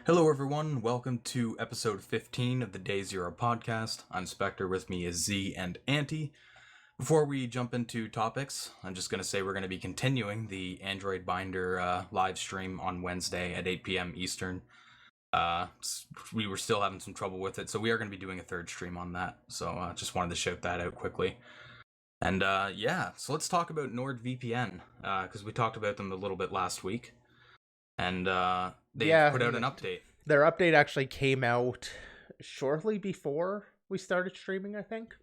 Hello, everyone. Welcome to episode 15 of the Day Zero podcast. I'm Spectre. With me is Z and Anti. Before we jump into topics, I'm just going to say we're going to be continuing the Android Binder live stream on Wednesday at 8 p.m. Eastern. We were still having some trouble with it, so we are going to be doing a third stream on that. So just wanted to shout that out quickly. And so let's talk about NordVPN, because we talked about them a little bit last week. And they've put out an update. Their update actually came out shortly before we started streaming, I think.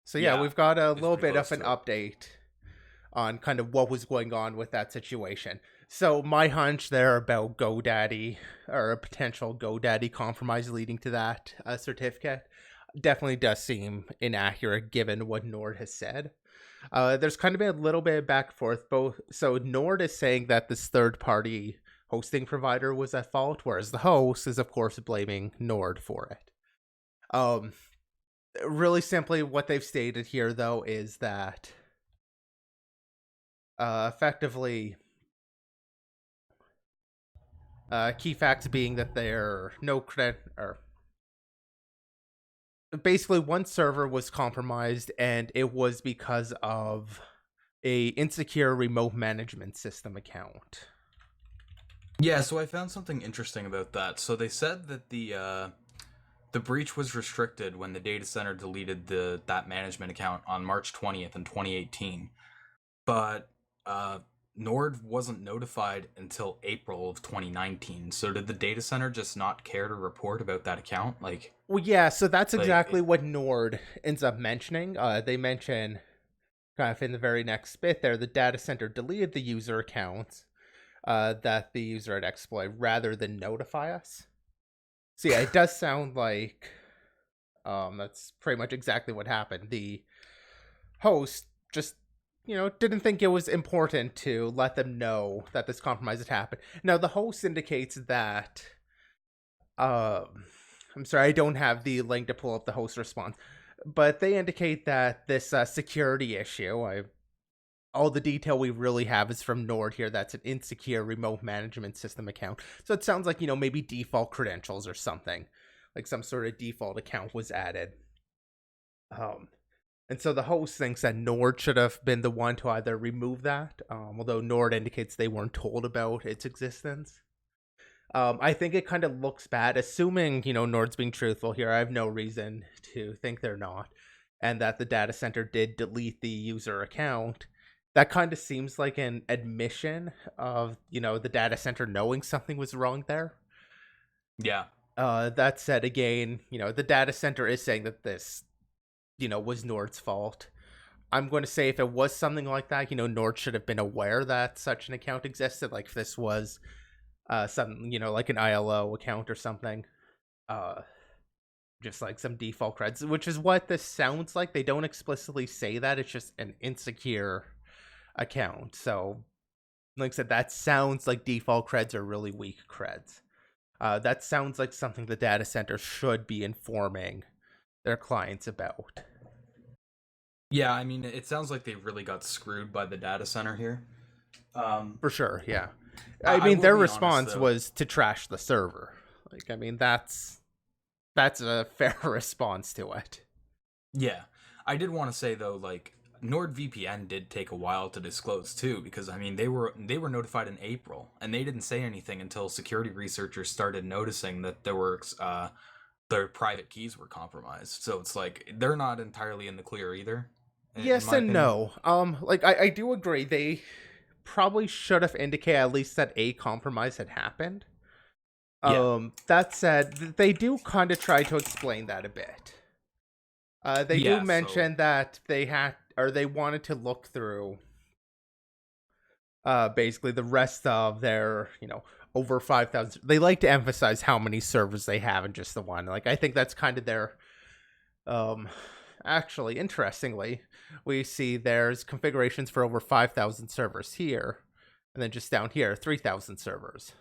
So we've got a little bit of an update on kind of what was going on with that situation. So my hunch there about GoDaddy, or a potential GoDaddy compromise leading to that certificate, definitely does seem inaccurate given what Nord has said. There's kind of been a little bit of back and forth. So Nord is saying that this third-party hosting provider was at fault, whereas the host is, of course, blaming Nord for it. Really simply, what they've stated here, though, is that effectively, key facts being that there no credit or. Basically, one server was compromised, and it was because of a insecure remote management system account. Yeah, so I found something interesting about that. So they said that the breach was restricted when the data center deleted that management account on March 20th in 2018. But Nord wasn't notified until April of 2019. So did the data center just not care to report about that account? Well, yeah, so that's exactly what Nord ends up mentioning. They mention kind of in the very next bit there, the data center deleted the user accounts that the user had exploited rather than notify us. So yeah, it does sound like that's pretty much exactly what happened. The host just didn't think it was important to let them know that this compromise had happened. Now, the host indicates that, I'm sorry, I don't have the link to pull up the host response, but they indicate that this security issue, all the detail we really have is from Nord here. That's an insecure remote management system account. So it sounds like, maybe default credentials or something, like some sort of default account was added. And so the host thinks that Nord should have been the one to either remove that, although Nord indicates they weren't told about its existence. I think it kind of looks bad, assuming, Nord's being truthful here. I have no reason to think they're not. And that the data center did delete the user account. That kind of seems like an admission of, the data center knowing something was wrong there. Yeah. That said, again, the data center is saying that this was Nord's fault. I'm going to say if it was something like that, Nord should have been aware that such an account existed. Like if this was something, like an ILO account or something. Just like some default creds, which is what this sounds like. They don't explicitly say that. It's just an insecure account. So, like I said, that sounds like default creds are really weak creds. That sounds like something the data center should be informing their clients about. Yeah, I mean, it sounds like they really got screwed by the data center here. For sure, yeah. I mean, their response was to trash the server. Like, I mean, that's a fair response to it. Yeah. I did want to say, though, like, NordVPN did take a while to disclose, too, because, I mean, they were notified in April, and they didn't say anything until security researchers started noticing that there were their private keys were compromised. So it's like they're not entirely in the clear either. Yes and no. Like I do agree they probably should have indicated at least that a compromise had happened. Yeah. That said, they do kind of try to explain that a bit. They do mention that they wanted to look through basically the rest of their, over 5,000. They like to emphasize how many servers they have in just the one. Like, I think that's kind of their, actually, interestingly, we see there's configurations for over 5,000 servers here. And then just down here, 3,000 servers.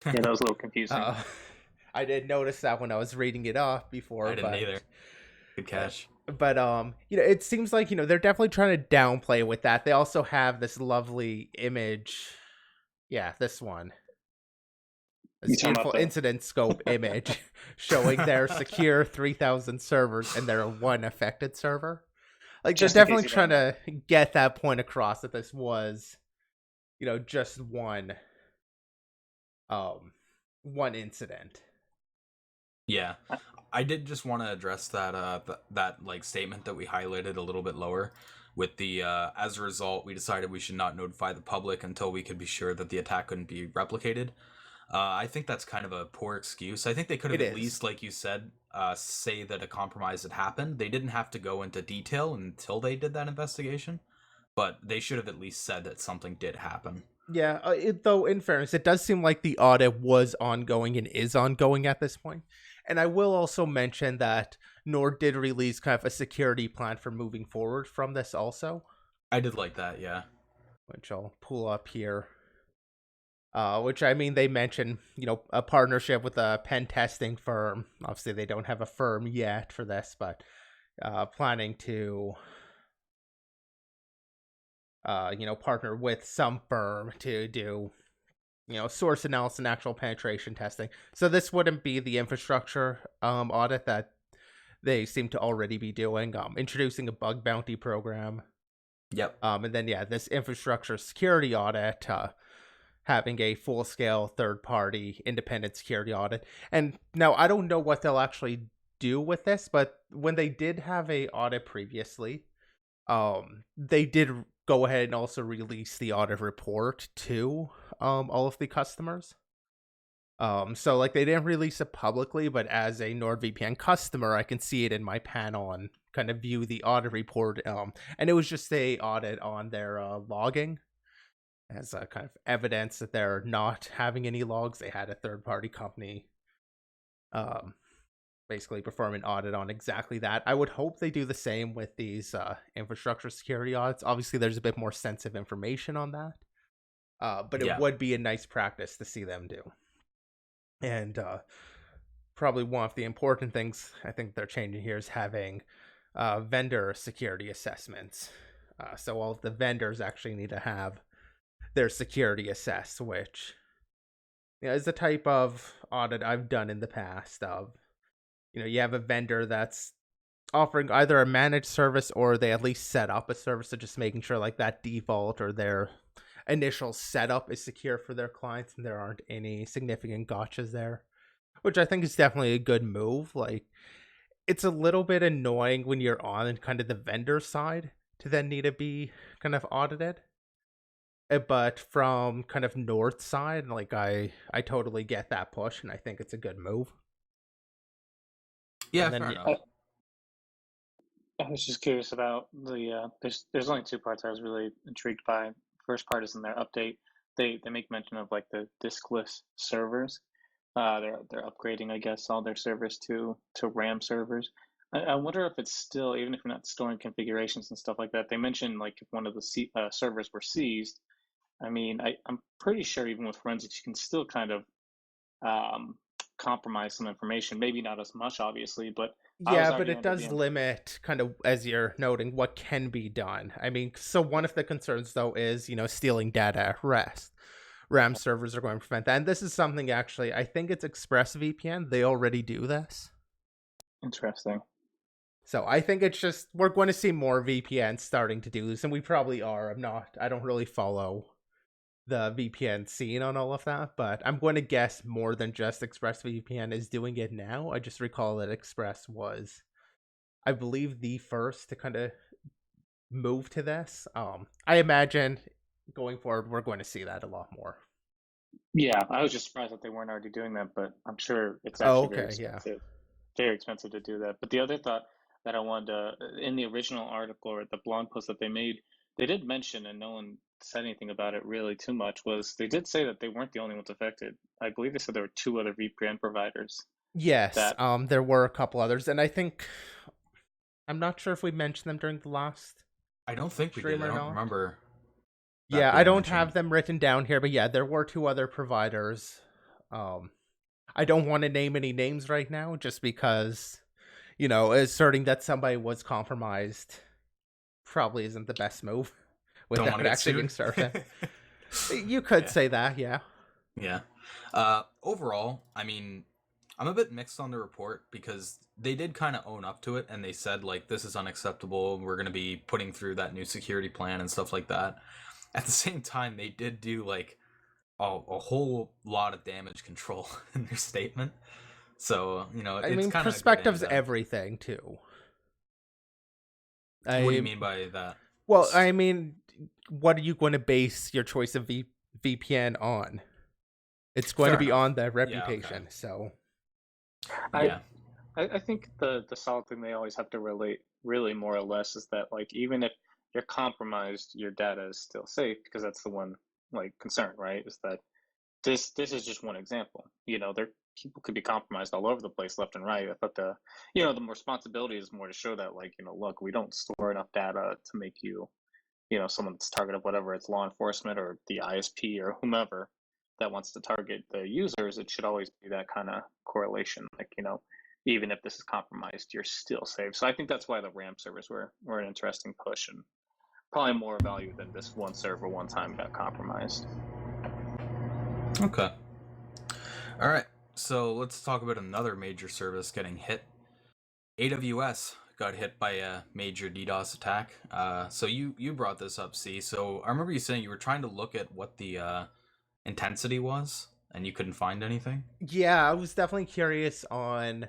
Yeah, that was a little confusing. I did notice that when I was reading it off before. I didn't either. Good catch. But it seems like they're definitely trying to downplay with that. They also have this lovely image. Yeah, this one. This beautiful incident scope image showing their secure 3,000 servers and their one affected server. Like, they're definitely trying to get that point across that this was, just one incident. Yeah, I did just want to address that that like statement that we highlighted a little bit lower with the as a result we decided we should not notify the public until we could be sure that the attack couldn't be replicated. I think that's kind of a poor excuse. I think they could have at least, like you said, say that a compromise had happened. They didn't have to go into detail until they did that investigation, but they should have at least said that something did happen. Yeah, though in fairness, it does seem like the audit was ongoing and is ongoing at this point. And I will also mention that Nord did release kind of a security plan for moving forward from this also. I did like that, yeah. Which I'll pull up here. Which, I mean, they mentioned, a partnership with a pen testing firm. Obviously, they don't have a firm yet for this, but planning to, partner with some firm to do, source analysis and actual penetration testing. So this wouldn't be the infrastructure audit that they seem to already be doing. Introducing a bug bounty program. Yep. And then, this infrastructure security audit, having a full-scale third-party independent security audit. And now I don't know what they'll actually do with this, but when they did have a audit previously, they did go ahead and also release the audit report to all of the customers. So like they didn't release it publicly, but as a NordVPN customer, I can see it in my panel and kind of view the audit report. And it was just a audit on their logging. As a kind of evidence that they're not having any logs. They had a third-party company basically perform an audit on exactly that. I would hope they do the same with these infrastructure security audits. Obviously, there's a bit more sensitive information on that. But it would be a nice practice to see them do. And probably one of the important things I think they're changing here is having vendor security assessments. So all of the vendors actually need to have their security assessed, which is the type of audit I've done in the past of, you have a vendor that's offering either a managed service or they at least set up a service, so just making sure like that default or their initial setup is secure for their clients and there aren't any significant gotchas there, which I think is definitely a good move. Like, it's a little bit annoying when you're on kind of the vendor side to then need to be kind of audited. But from kind of North side, like I totally get that push, and I think it's a good move. Yeah, fair enough. I was just curious about the there's only two parts I was really intrigued by. First part is in their update. They make mention of like the diskless servers. They're upgrading, I guess, all their servers to RAM servers. I wonder if it's still, even if you're not storing configurations and stuff like that. They mentioned like if one of the servers were seized. I mean, I'm pretty sure even with forensics, you can still kind of compromise some information. Maybe not as much, obviously, but yeah, but it does limit kind of, as you're noting, what can be done. I mean, so one of the concerns though is stealing data at rest. RAM servers are going to prevent that, and this is something actually I think it's ExpressVPN. They already do this. Interesting. So I think it's just we're going to see more VPNs starting to do this, and we probably are. I don't really follow the VPN scene on all of that, but I'm going to guess more than just ExpressVPN is doing it now. I just recall that Express was, I believe, the first to kind of move to this. I imagine going forward we're going to see that a lot more. Yeah, I was just surprised that they weren't already doing that, but I'm sure it's actually very expensive. Very expensive to do that. But the other thought that I wanted to, in the original article or the blog post that they made, they did mention, and no one said anything about it really too much, was they did say that they weren't the only ones affected. I believe they said there were 2 other VPN providers. Yes, there were a couple others, and I think, I'm not sure if we mentioned them during the last I don't think we did. I don't remember. Yeah, I don't have them written down here, but yeah, there were 2 other providers. I don't want to name any names right now, just because, asserting that somebody was compromised probably isn't the best move without actually being certain. You could say that, yeah. Yeah. Overall, I mean, I'm a bit mixed on the report because they did kind of own up to it and they said, like, this is unacceptable. We're going to be putting through that new security plan and stuff like that. At the same time, they did do, like, a whole lot of damage control in their statement. So, you know, I mean, perspective's everything, too. What do you mean by that? Well, I mean, what are you going to base your choice of VPN on? It's going to be on their reputation, so... I think the solid thing they always have to relate, really, more or less, is that, like, even if you're compromised, your data is still safe, because that's the one, like, concern, right? Is that this is just one example. You know, people could be compromised all over the place, left and right. I thought the responsibility is more to show that, like, you know, look, we don't store enough data to make you, you know, someone that's targeted, whatever it's law enforcement or the ISP or whomever that wants to target the users. It should always be that kind of correlation, like, you know, even if this is compromised, you're still safe. So I think that's why the RAM servers were an interesting push and probably more value than this one server one time got compromised. Okay. All right. So let's talk about another major service getting hit. AWS got hit by a major DDoS attack. So you brought this up, C. So I remember you saying you were trying to look at what the intensity was, and you couldn't find anything. Yeah, I was definitely curious on,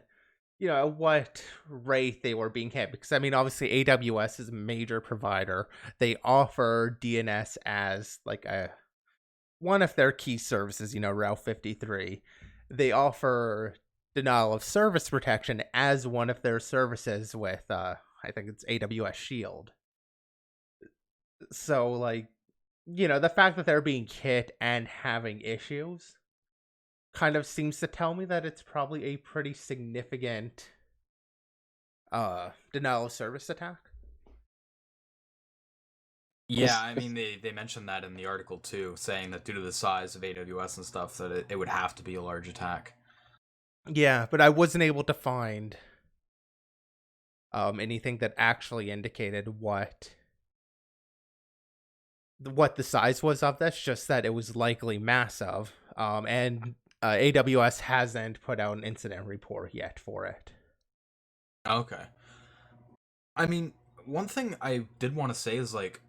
you know, what rate they were being hit, because I mean, obviously AWS is a major provider. They offer DNS as like one of their key services, you know, Route 53. They offer denial of service protection as one of their services with I think it's AWS Shield. So, like, you know, the fact that they're being hit and having issues kind of seems to tell me that it's probably a pretty significant denial of service attack. Yeah, I mean, they mentioned that in the article too, saying that due to the size of AWS and stuff, that it would have to be a large attack. Yeah, but I wasn't able to find anything that actually indicated what the size was of this, just that it was likely massive. And AWS hasn't put out an incident report yet for it. Okay. I mean, one thing I did want to say is, like,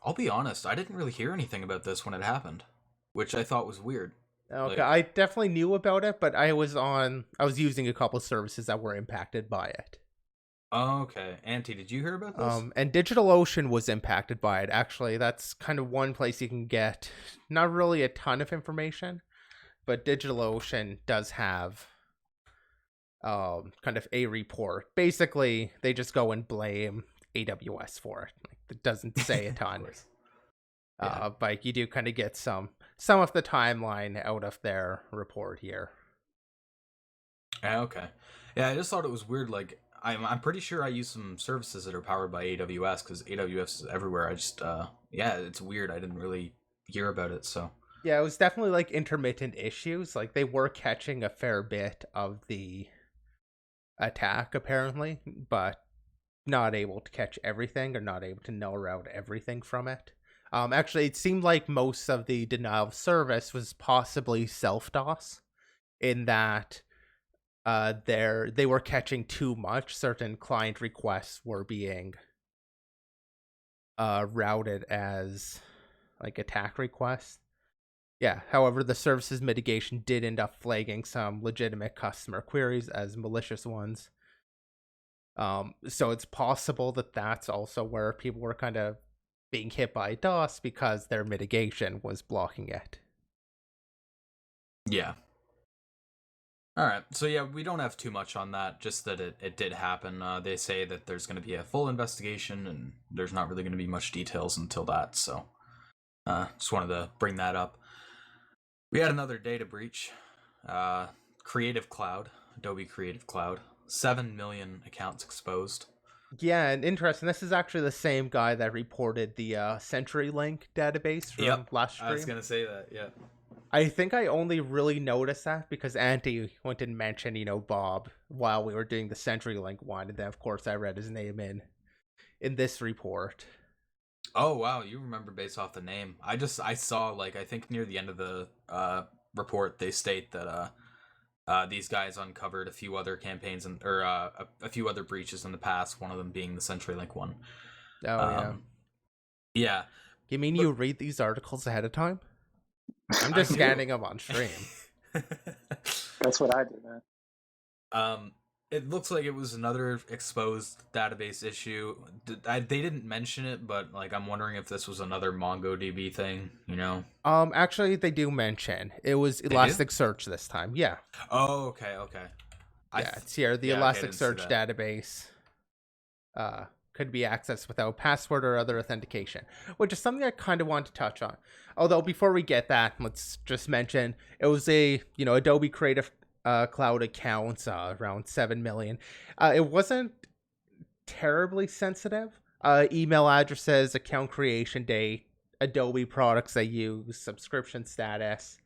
I'll be honest, I didn't really hear anything about this when it happened, which I thought was weird. Okay, like, I definitely knew about it, but I was using a couple of services that were impacted by it. Okay. Auntie, did you hear about this? And DigitalOcean was impacted by it. Actually, that's kind of one place you can get not really a ton of information, but DigitalOcean does have kind of a report. Basically, they just go and blame AWS for it. Like, it doesn't say a ton. But you do kind of get some of the timeline out of their report here. Okay. Yeah, I just thought it was weird. Like, I'm pretty sure I use some services that are powered by AWS because AWS is everywhere. I just it's weird. I didn't really hear about it. So yeah, it was definitely like intermittent issues. Like, they were catching a fair bit of the attack apparently, but not able to catch everything or not able to null out everything from it. Actually, it seemed like most of the denial of service was possibly self-DOS, in that they were catching too much. Certain client requests were being routed as like attack requests. Yeah, however, the services mitigation did end up flagging some legitimate customer queries as malicious ones. So it's possible that that's also where people were kind of being hit by DOS because their mitigation was blocking it. Yeah. All right. So yeah, we don't have too much on that, just that it did happen. They say that there's going to be a full investigation and there's not really going to be much details until that. So just wanted to bring that up. We had another data breach. Creative Cloud, Adobe Creative Cloud, 7 million accounts exposed. Yeah, and interesting. This is actually the same guy that reported the CenturyLink database from last stream. I was going to say that, yeah. I think I only really noticed that because Auntie went and mentioned, Bob while we were doing the CenturyLink one. And then, of course, I read his name in this report. Oh, wow. You remember based off the name. I saw, like, I think near the end of the report, they state that these guys uncovered a few other campaigns or a few other breaches in the past. One of them being the CenturyLink one. Oh yeah. Yeah. You mean you read these articles ahead of time? I'm just scanning them on stream. That's what I do, man. It looks like it was another exposed database issue. They didn't mention it, but like I'm wondering if this was another MongoDB thing, you know? Actually, they do mention it was Elasticsearch this time. Yeah. Oh, okay. Yeah, it's here. The Elasticsearch database could be accessed without password or other authentication, which is something I kind of want to touch on. Although before we get that, let's just mention it was a Adobe Creative Cloud accounts, around 7 million. It wasn't terribly sensitive. Email addresses, account creation date, Adobe products they use, subscription status,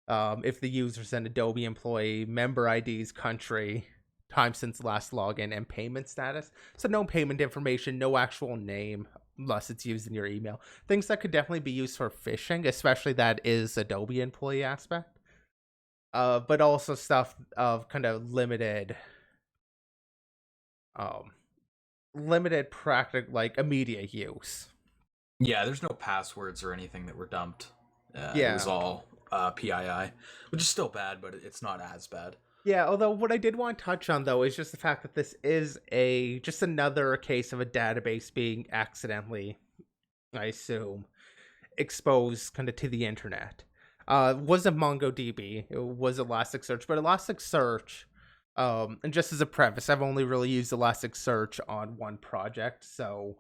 if the user's an Adobe employee, member IDs, country, time since last login, and payment status. So no payment information, no actual name, unless it's used in your email. Things that could definitely be used for phishing, especially that is Adobe employee aspect. But also stuff of kind of limited practical, like immediate use. Yeah, there's no passwords or anything that were dumped. It was all PII, which is still bad, but it's not as bad. Yeah, although what I did want to touch on, though, is just the fact that this is just another case of a database being accidentally, I assume, exposed kind of to the internet. It wasn't MongoDB, it was Elasticsearch, but Elasticsearch, and just as a preface, I've only really used Elasticsearch on one project, so,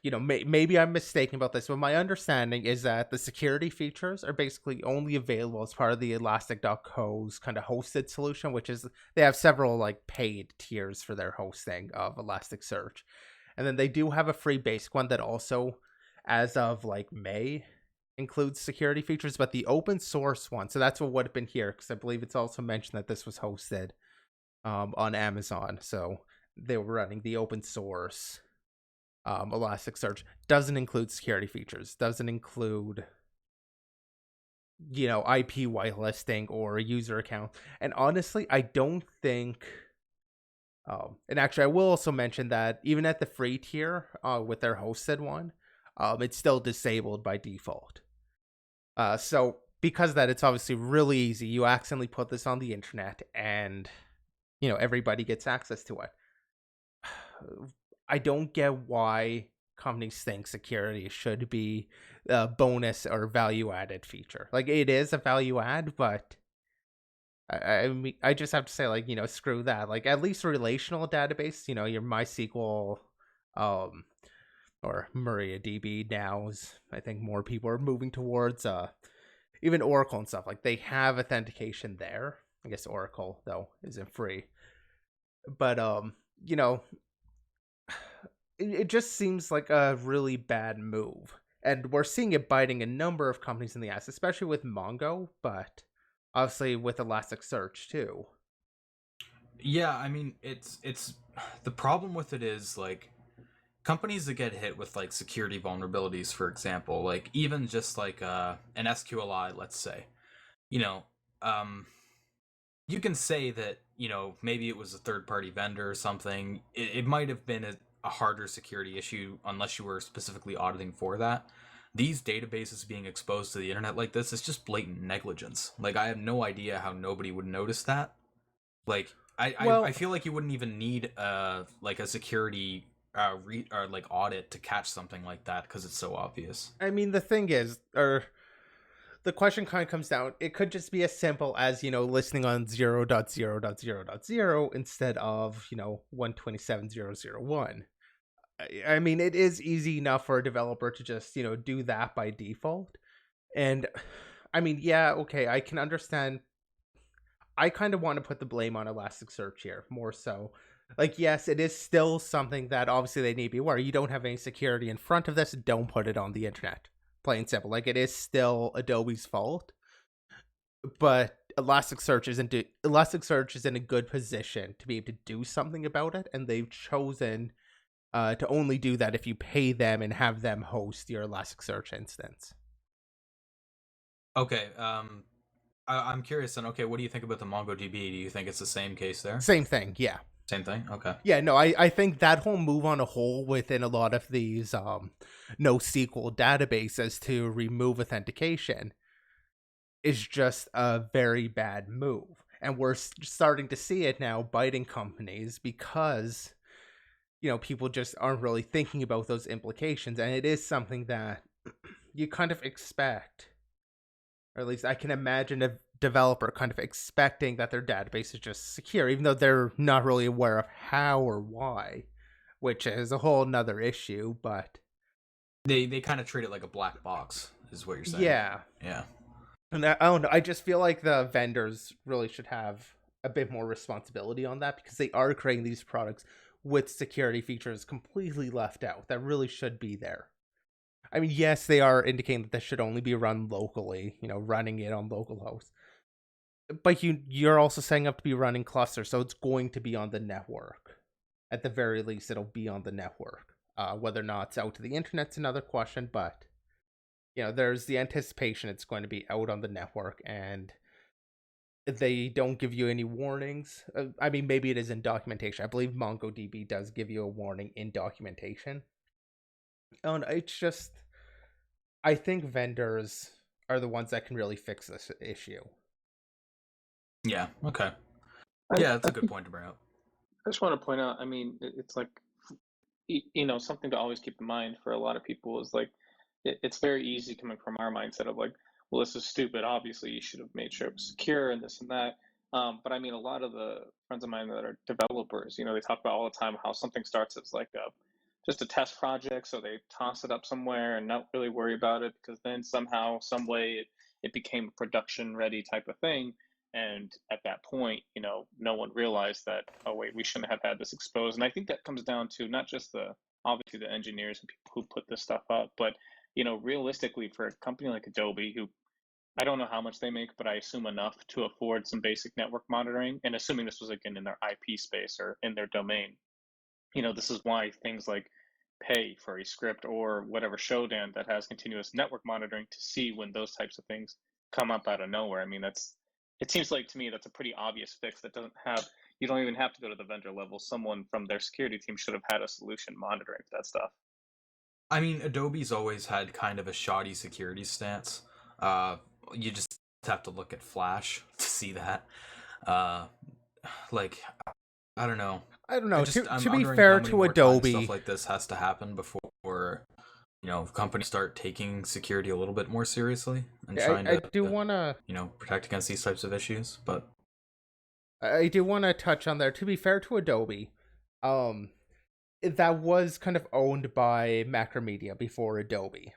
maybe I'm mistaken about this, but my understanding is that the security features are basically only available as part of the Elastic.co's kind of hosted solution, which is they have several like paid tiers for their hosting of Elasticsearch. And then they do have a free basic one that also, as of like May, includes security features, but the open source one, so that's what would have been here, because I believe it's also mentioned that this was hosted on Amazon, so they were running the open source Elasticsearch, doesn't include security features, doesn't include IP whitelisting or a user account. And honestly, I don't think and actually I will also mention that even at the free tier with their hosted one, it's still disabled by default. So because of that, it's obviously really easy. You accidentally put this on the internet and everybody gets access to it. I don't get why companies think security should be a bonus or value added feature. Like, it is a value add, but I mean, I just have to say, like, screw that. Like, at least relational database, your MySQL, or MariaDB now is, I think more people are moving towards, even Oracle and stuff. Like, they have authentication there. I guess Oracle, though, isn't free. But, it just seems like a really bad move. And we're seeing it biting a number of companies in the ass, especially with Mongo, but obviously with Elasticsearch too. Yeah, I mean, it's the problem with it is, like, companies that get hit with, like, security vulnerabilities, for example, like, even just, like, an SQLI, let's say, you can say that, maybe it was a third-party vendor or something. It might have been a harder security issue unless you were specifically auditing for that. These databases being exposed to the internet like this is just blatant negligence. Like, I have no idea how nobody would notice that. Like, I feel like you wouldn't even need like a security or like audit to catch something like that because it's so obvious. I mean, the thing is, the question kind of comes down, it could just be as simple as, listening on 0.0.0.0 instead of, 127.0.0.1. I mean, it is easy enough for a developer to just, do that by default. And I mean, yeah, okay, I can understand. I kind of want to put the blame on Elasticsearch here, more so. Like, yes, it is still something that obviously they need to be aware. You don't have any security in front of this, don't put it on the internet. Plain simple. Like, it is still Adobe's fault. But Elasticsearch is in a good position to be able to do something about it, and they've chosen to only do that if you pay them and have them host your Elasticsearch instance. Okay. I'm curious then. Okay, what do you think about the MongoDB? Do you think it's the same case there? Same thing, yeah. Same thing. Okay. Yeah, no, I think that whole move on a whole within a lot of these NoSQL databases to remove authentication is just a very bad move. And we're starting to see it now biting companies because, people just aren't really thinking about those implications. And it is something that you kind of expect, or at least I can imagine a developer kind of expecting that their database is just secure, even though they're not really aware of how or why, which is a whole nother issue. But they kind of treat it like a black box, is what you're saying. Yeah. And I don't know, I just feel like the vendors really should have a bit more responsibility on that, because they are creating these products with security features completely left out that really should be there. I mean, yes, they are indicating that this should only be run locally, running it on local hosts. But you're also setting up to be running clusters, so it's going to be on the network. At the very least, it'll be on the network. Whether or not it's out to the internet's another question, but there's the anticipation it's going to be out on the network, and they don't give you any warnings. I mean, maybe it is in documentation. I believe MongoDB does give you a warning in documentation. And it's just, I think vendors are the ones that can really fix this issue. Yeah, okay. Yeah, that's a good point to bring up. I just want to point out, I mean, it's like, something to always keep in mind for a lot of people is like, it's very easy coming from our mindset of like, well, this is stupid. Obviously, you should have made sure it was secure and this and that. But I mean, a lot of the friends of mine that are developers, they talk about all the time how something starts as like just a test project, so they toss it up somewhere and not really worry about it, because then somehow, some way, it became a production-ready type of thing. And at that point, no one realized that, oh wait, we shouldn't have had this exposed. And I think that comes down to not just obviously the engineers and people who put this stuff up, but realistically, for a company like Adobe, who I don't know how much they make, but I assume enough to afford some basic network monitoring, and assuming this was again in their IP space or in their domain, this is why things like pay for a script or whatever Shodan that has continuous network monitoring to see when those types of things come up out of nowhere. I mean, it seems like to me that's a pretty obvious fix that you don't even have to go to the vendor level. Someone from their security team should have had a solution monitoring that stuff. I mean, Adobe's always had kind of a shoddy security stance. You just have to look at Flash to see that. Like, I don't know. To be fair to Adobe, stuff like this has to happen before companies start taking security a little bit more seriously and trying to protect against these types of issues. But I do want to touch on there. To be fair to Adobe, that was kind of owned by Macromedia before Adobe.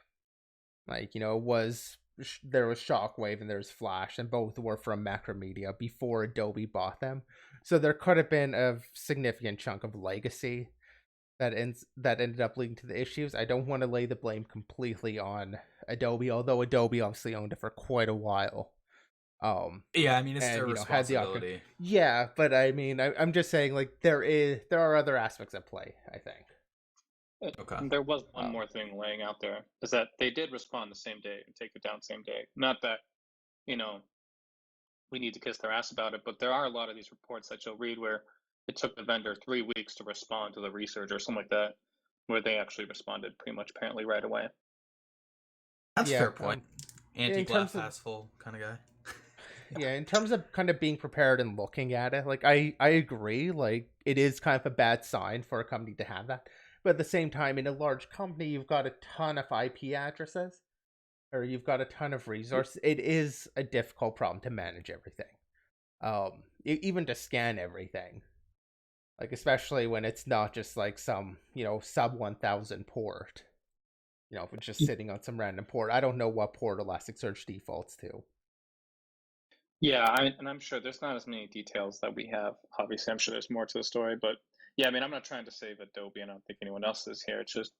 Like, there was Shockwave and there's Flash, and both were from Macromedia before Adobe bought them. So there could have been a significant chunk of legacy that ended up leading to the issues. I don't want to lay the blame completely on Adobe, although Adobe obviously owned it for quite a while. Yeah, I mean, it's their responsibility. Yeah, but I mean, I'm just saying, like, there are other aspects at play, I think. Okay. There was one more thing laying out there, is that they did respond the same day and take it down same day. Not that, we need to kiss their ass about it, but there are a lot of these reports that you'll read where it took the vendor 3 weeks to respond to the research or something like that, where they actually responded pretty much apparently right away. That's a fair point. Anti-glass half full kind of guy. Yeah, in terms of kind of being prepared and looking at it, like, I agree, like, it is kind of a bad sign for a company to have that. But at the same time, in a large company, you've got a ton of IP addresses, or you've got a ton of resources. It is a difficult problem to manage everything. Even to scan everything. Like, especially when it's not just like some, sub 1000 port. If it's just sitting on some random port. I don't know what port Elasticsearch defaults to. Yeah, I'm sure there's not as many details that we have. Obviously, I'm sure there's more to the story, but yeah, I mean, I'm not trying to save Adobe, and I don't think anyone else is here. It's just,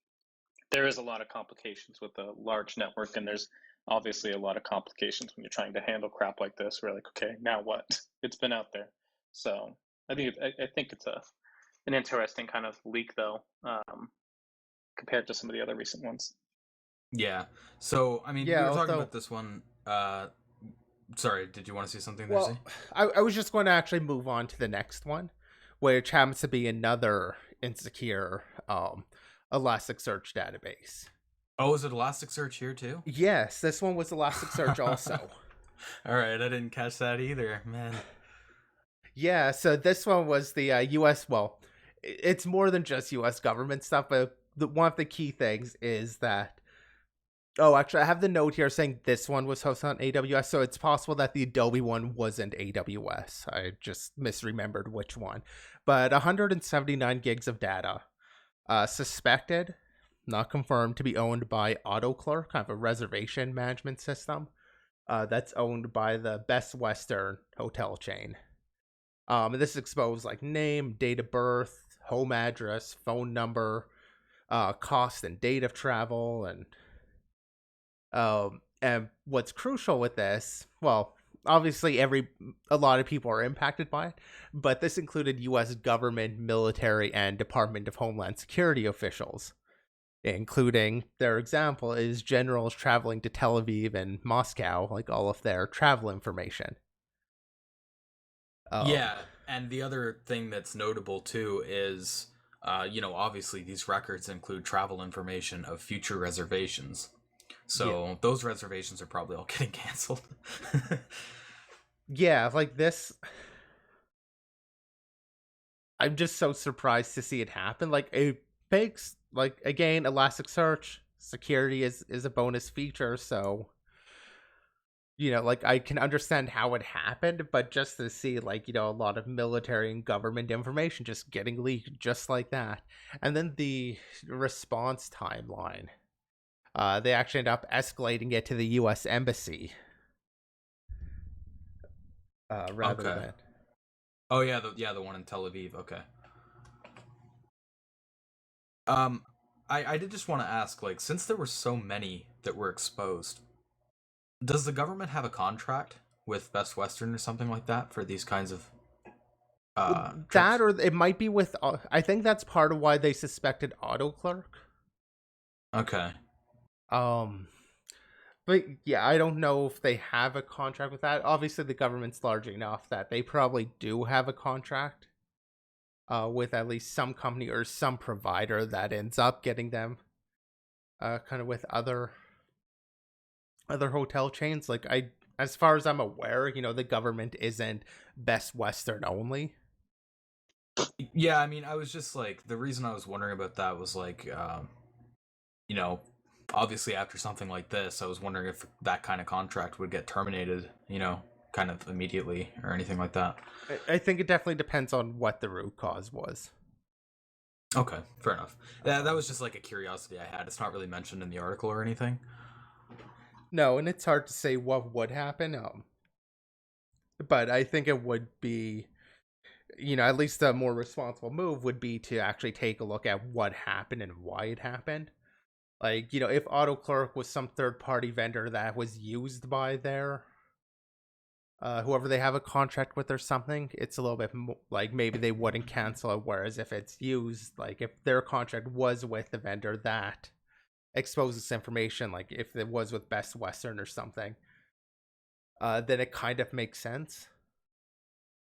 there is a lot of complications with a large network, and there's obviously a lot of complications when you're trying to handle crap like this. We're like, okay, now what? It's been out there. So I think it's an interesting kind of leak, though, compared to some of the other recent ones. Yeah. So, I mean, we were talking about this one Sorry, did you want to say something there, Z? Well, I was just going to actually move on to the next one, which happens to be another insecure Elasticsearch database. Oh, is it Elasticsearch here too? Yes, this one was Elasticsearch also. All right, I didn't catch that either, man. Yeah, so this one was the U.S. Well, it's more than just U.S. government stuff, but one of the key things is that. Oh, actually, I have the note here saying this one was hosted on AWS, so it's possible that the Adobe one wasn't AWS. I just misremembered which one. But 179 gigs of data, suspected, not confirmed, to be owned by AutoClerk, kind of a reservation management system that's owned by the Best Western hotel chain. This exposed like name, date of birth, home address, phone number, cost and date of travel, and what's crucial with this, well, obviously a lot of people are impacted by it, but this included U.S. government, military, and Department of Homeland Security officials, including their example is generals traveling to Tel Aviv and Moscow, like all of their travel information. Yeah, and the other thing that's notable too is, obviously these records include travel information of future reservations. So those reservations are probably all getting canceled. Yeah, like this. I'm just so surprised to see it happen. Like, it makes, like, again, Elasticsearch security is a bonus feature, so like, I can understand how it happened, but just to see, like, a lot of military and government information just getting leaked just like that. And then the response timeline. They actually end up escalating it to the U.S. Embassy. Rather than. Oh yeah, the one in Tel Aviv. Okay. I did just want to ask, like, since there were so many that were exposed, does the government have a contract with Best Western or something like that for these kinds of that, or it might be with. I think that's part of why they suspected AutoClerk. Okay. But yeah, I don't know if they have a contract with that. Obviously, the government's large enough that they probably do have a contract with at least some company or some provider that ends up getting them kind of with other hotel chains. Like, as far as I'm aware, the government isn't Best Western only. Yeah, I mean, I was just like, the reason I was wondering about that was like, obviously after something like this, I was wondering if that kind of contract would get terminated, kind of immediately or anything like that. I think it definitely depends on what the root cause was. Okay, fair enough. That was just like a curiosity I had. It's not really mentioned in the article or anything. No, and it's hard to say what would happen. But I think it would be, at least a more responsible move would be to actually take a look at what happened and why it happened. Like, if AutoClerk was some third-party vendor that was used by their whoever they have a contract with or something, it's a little bit like maybe they wouldn't cancel it. Whereas if it's used, like if their contract was with the vendor that exposes information, like if it was with Best Western or something, then it kind of makes sense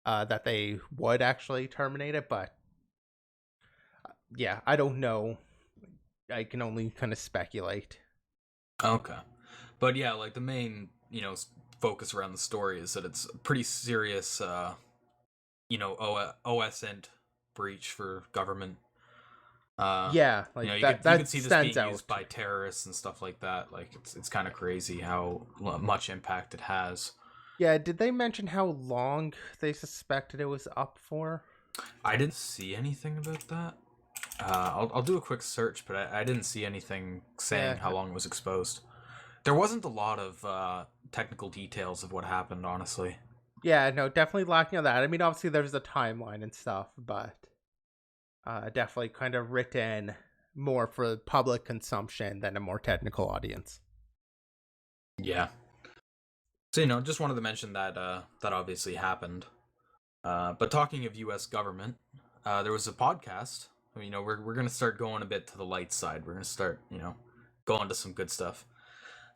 that they would actually terminate it. But yeah, I don't know. I can only kind of speculate. Okay. But yeah, like the main, focus around the story is that it's a pretty serious, OSINT breach for government. Yeah, like you that could see this being out. used by terrorists and stuff like that. Like it's kind of crazy how much impact it has. Yeah, did they mention how long they suspected it was up for? I didn't see anything about that. I'll do a quick search, but I didn't see anything saying how long it was exposed. There wasn't a lot of technical details of what happened, honestly. Yeah, no, definitely lacking on that. I mean, obviously there's a timeline and stuff, but definitely kind of written more for public consumption than a more technical audience. Yeah. So, just wanted to mention that that obviously happened. But talking of U.S. government, there was a podcast. We're going to start going a bit to the light side. We're going to start, going to some good stuff.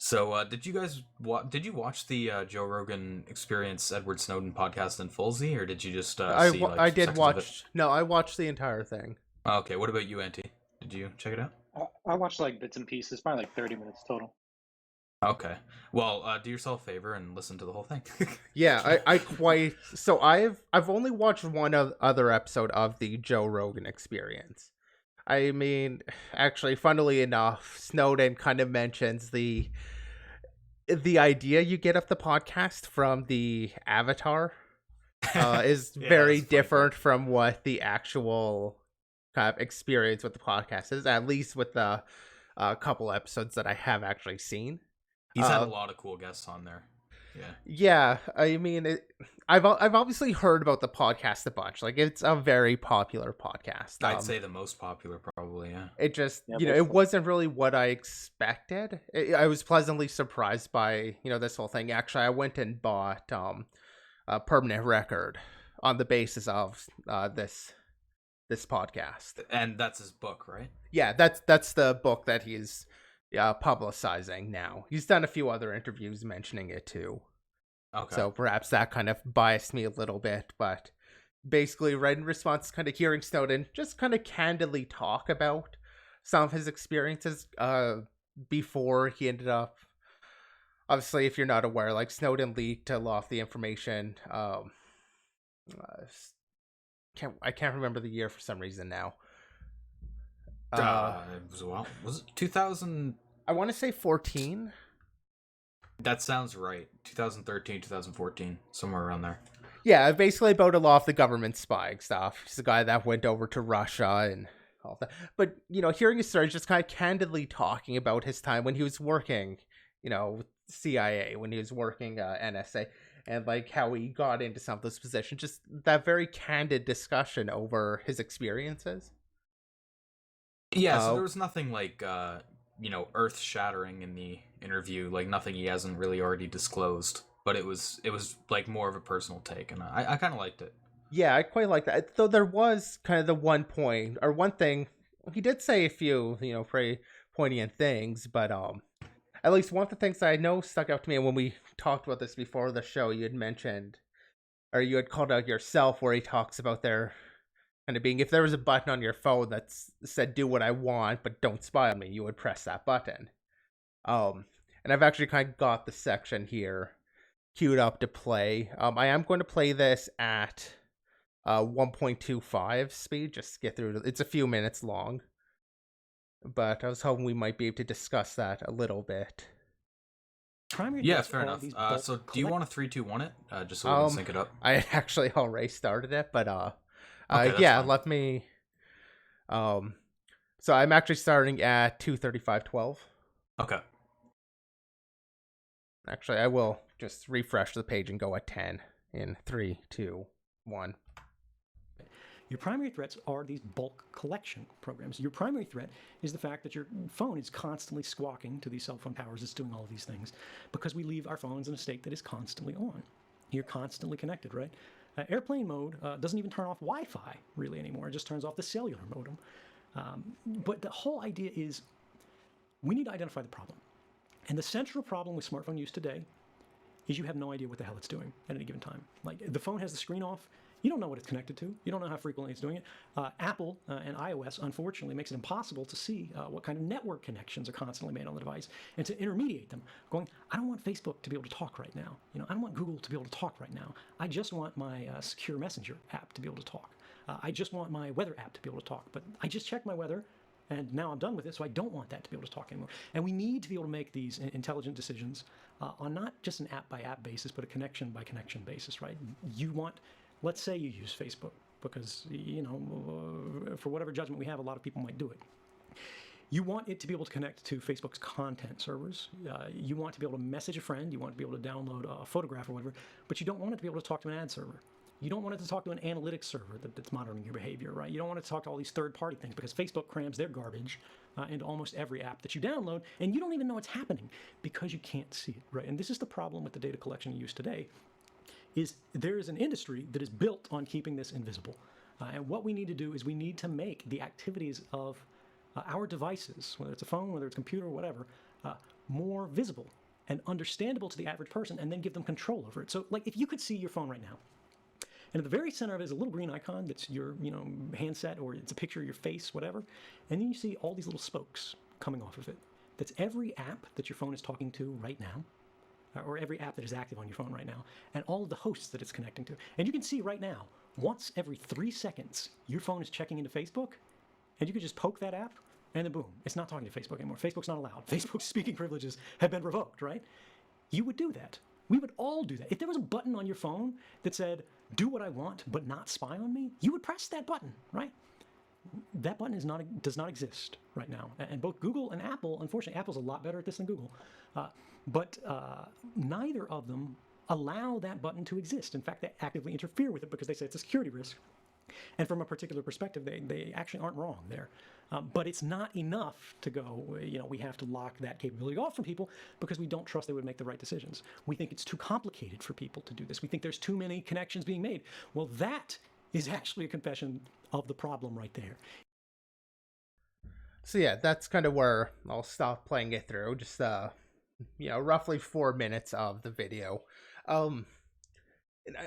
So, did you guys did you watch the Joe Rogan Experience Edward Snowden podcast in full, Z, or did you just see like I did sections watch. of it? No, I watched the entire thing. Okay, what about you, Auntie? Did you check it out? I watched like bits and pieces, probably like 30 minutes total. Okay. Well, do yourself a favor and listen to the whole thing. Yeah, I quite. So I've only watched one other episode of the Joe Rogan Experience. I mean, actually, funnily enough, Snowden kind of mentions the idea you get of the podcast from the avatar is very different from what the actual kind of experience with the podcast is, at least with the couple episodes that I have actually seen. He's had a lot of cool guests on there. Yeah, I mean, I've obviously heard about the podcast a bunch. Like, it's a very popular podcast. I'd say the most popular, probably. Yeah. It just, it wasn't really what I expected. I was pleasantly surprised by, this whole thing. Actually, I went and bought a permanent record on the basis of this podcast. And that's his book, right? Yeah, that's the book that he's publicizing now. He's done a few other interviews mentioning it too. Okay. So perhaps that kind of biased me a little bit, but basically right in response to kind of hearing Snowden just kind of candidly talk about some of his experiences before he ended up, obviously, if you're not aware, like Snowden leaked a lot of the information. I can't remember the year for some reason now. Was it 2000? I want to say 14. That sounds right. 2013, 2014, somewhere around there. Yeah, basically about a lot of the government spying stuff. He's the guy that went over to Russia and all that. But, hearing his story, just kind of candidly talking about his time when he was working, with CIA, when he was working NSA, and like how he got into some of those positions. Just that very candid discussion over his experiences. Yeah, so there was nothing like, earth-shattering in the interview, like nothing he hasn't really already disclosed. But it was like more of a personal take, and I kind of liked it. Yeah, I quite like that. Though there was kind of the one point, or one thing, he did say a few, pretty poignant things, but at least one of the things that I know stuck out to me, and when we talked about this before the show, you had mentioned, or you had called out yourself, where he talks about their kind of being, if there was a button on your phone that said do what I want but don't spy on me, you would press that button. And I've actually kind of got the section here queued up to play. I am going to play this at 1.25 speed, just to get through it. It's a few minutes long, but I was hoping we might be able to discuss that a little bit. Yeah, fair enough. So do you want to 3, 2, 1 it, just so we can sync it up? I actually already started it, but okay, yeah, fine. let me. So I'm actually starting at 2:35:12. Okay. Actually, I will just refresh the page and go at 10 in 3, 2, 1. Your primary threats are these bulk collection programs. Your primary threat is the fact that your phone is constantly squawking to these cell phone towers. It's doing all of these things because we leave our phones in a state that is constantly on. You're constantly connected, right? Airplane mode doesn't even turn off Wi-Fi really anymore. It just turns off the cellular modem. But the whole idea is we need to identify the problem. And the central problem with smartphone use today is you have no idea what the hell it's doing at any given time. Like, the phone has the screen off. You don't know what it's connected to. You don't know how frequently it's doing it. Apple and iOS, unfortunately, makes it impossible to see what kind of network connections are constantly made on the device and to intermediate them. Going, I don't want Facebook to be able to talk right now. I don't want Google to be able to talk right now. I just want my secure messenger app to be able to talk. I just want my weather app to be able to talk. But I just checked my weather, and now I'm done with it, so I don't want that to be able to talk anymore. And we need to be able to make these intelligent decisions on not just an app-by-app basis, but a connection-by-connection basis, right? You want... Let's say you use Facebook because, for whatever judgment we have, a lot of people might do it. You want it to be able to connect to Facebook's content servers. You want to be able to message a friend. You want to be able to download a photograph or whatever, but you don't want it to be able to talk to an ad server. You don't want it to talk to an analytics server that's monitoring your behavior, right? You don't want it to talk to all these third-party things because Facebook crams their garbage into almost every app that you download, and you don't even know it's happening because you can't see it, right? And this is the problem with the data collection use today. Is there is an industry that is built on keeping this invisible. And what we need to do is we need to make the activities of our devices, whether it's a phone, whether it's a computer, whatever, more visible and understandable to the average person, and then give them control over it. So like if you could see your phone right now, and at the very center of it is a little green icon that's your handset, or it's a picture of your face, whatever, and then you see all these little spokes coming off of it. That's every app that your phone is talking to right now, or every app that is active on your phone right now, and all of the hosts that it's connecting to. And you can see right now, once every 3 seconds, your phone is checking into Facebook, and you can just poke that app, and then boom, it's not talking to Facebook anymore. Facebook's not allowed. Facebook's speaking privileges have been revoked, right? You would do that. We would all do that. If there was a button on your phone that said, do what I want, but not spy on me, you would press that button, right? That button does not exist right now. And both Google and Apple, unfortunately, Apple's a lot better at this than Google, but neither of them allow that button to exist. In fact, they actively interfere with it because they say it's a security risk. And from a particular perspective, they actually aren't wrong there. But it's not enough to go, we have to lock that capability off from people because we don't trust they would make the right decisions. We think it's too complicated for people to do this. We think there's too many connections being made. Well, that is actually a confession of the problem right there. So yeah, that's kind of where I'll stop playing it through. Just roughly 4 minutes of the video. I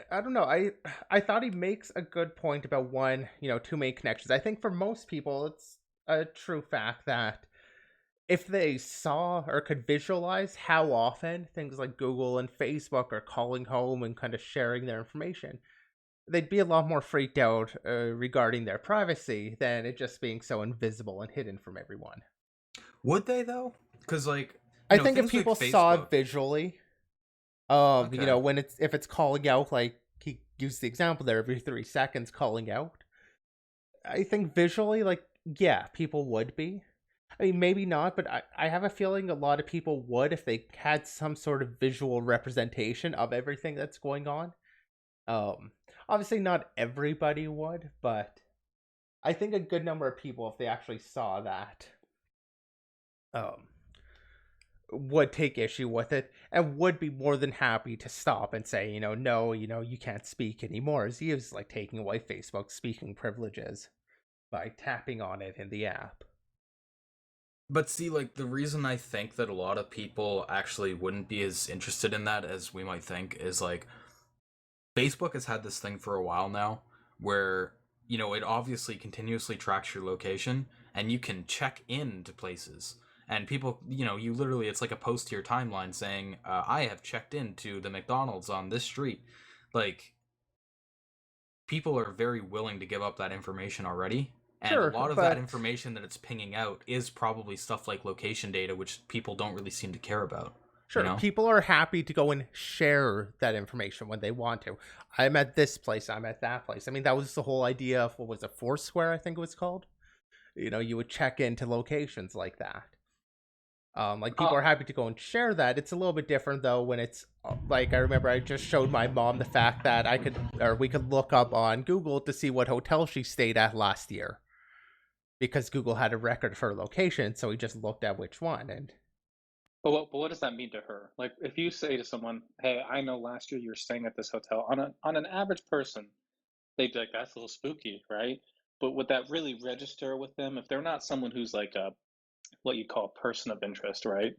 don't know. I thought he makes a good point about too many connections. I think for most people, it's a true fact that if they saw or could visualize how often things like Google and Facebook are calling home and kind of sharing their information, they'd be a lot more freaked out regarding their privacy than it just being so invisible and hidden from everyone. Would they though? Because I think if people saw it visually, okay. when if it's calling out, like he used the example there, every 3 seconds calling out, I think visually, yeah, people would be. I mean, maybe not, but I have a feeling a lot of people would if they had some sort of visual representation of everything that's going on. Obviously not everybody would, but I think a good number of people, if they actually saw that, would take issue with it and would be more than happy to stop and say, no, you can't speak anymore, as he is taking away Facebook's speaking privileges by tapping on it in the app. But see, the reason I think that a lot of people actually wouldn't be as interested in that as we might think is Facebook has had this thing for a while now where, it obviously continuously tracks your location and you can check into places. And people, you literally, it's like a post to your timeline saying, I have checked into the McDonald's on this street. People are very willing to give up that information already. And sure, a lot of that information that it's pinging out is probably stuff like location data, which people don't really seem to care about. Sure, people are happy to go and share that information when they want to. I'm at this place, I'm at that place. I mean, that was the whole idea of, what was it, Foursquare, I think it was called? You would check into locations like that. People are happy to go and share that. It's a little bit different though when it's I remember I just showed my mom the fact that we could look up on Google to see what hotel she stayed at last year, because Google had a record of her location, so we just looked at which one. And but what does that mean to her? If you say to someone, hey, I know last year you were staying at this hotel, on an average person, they'd be like, that's a little spooky, right? But would that really register with them if they're not someone who's what you call a person of interest, right?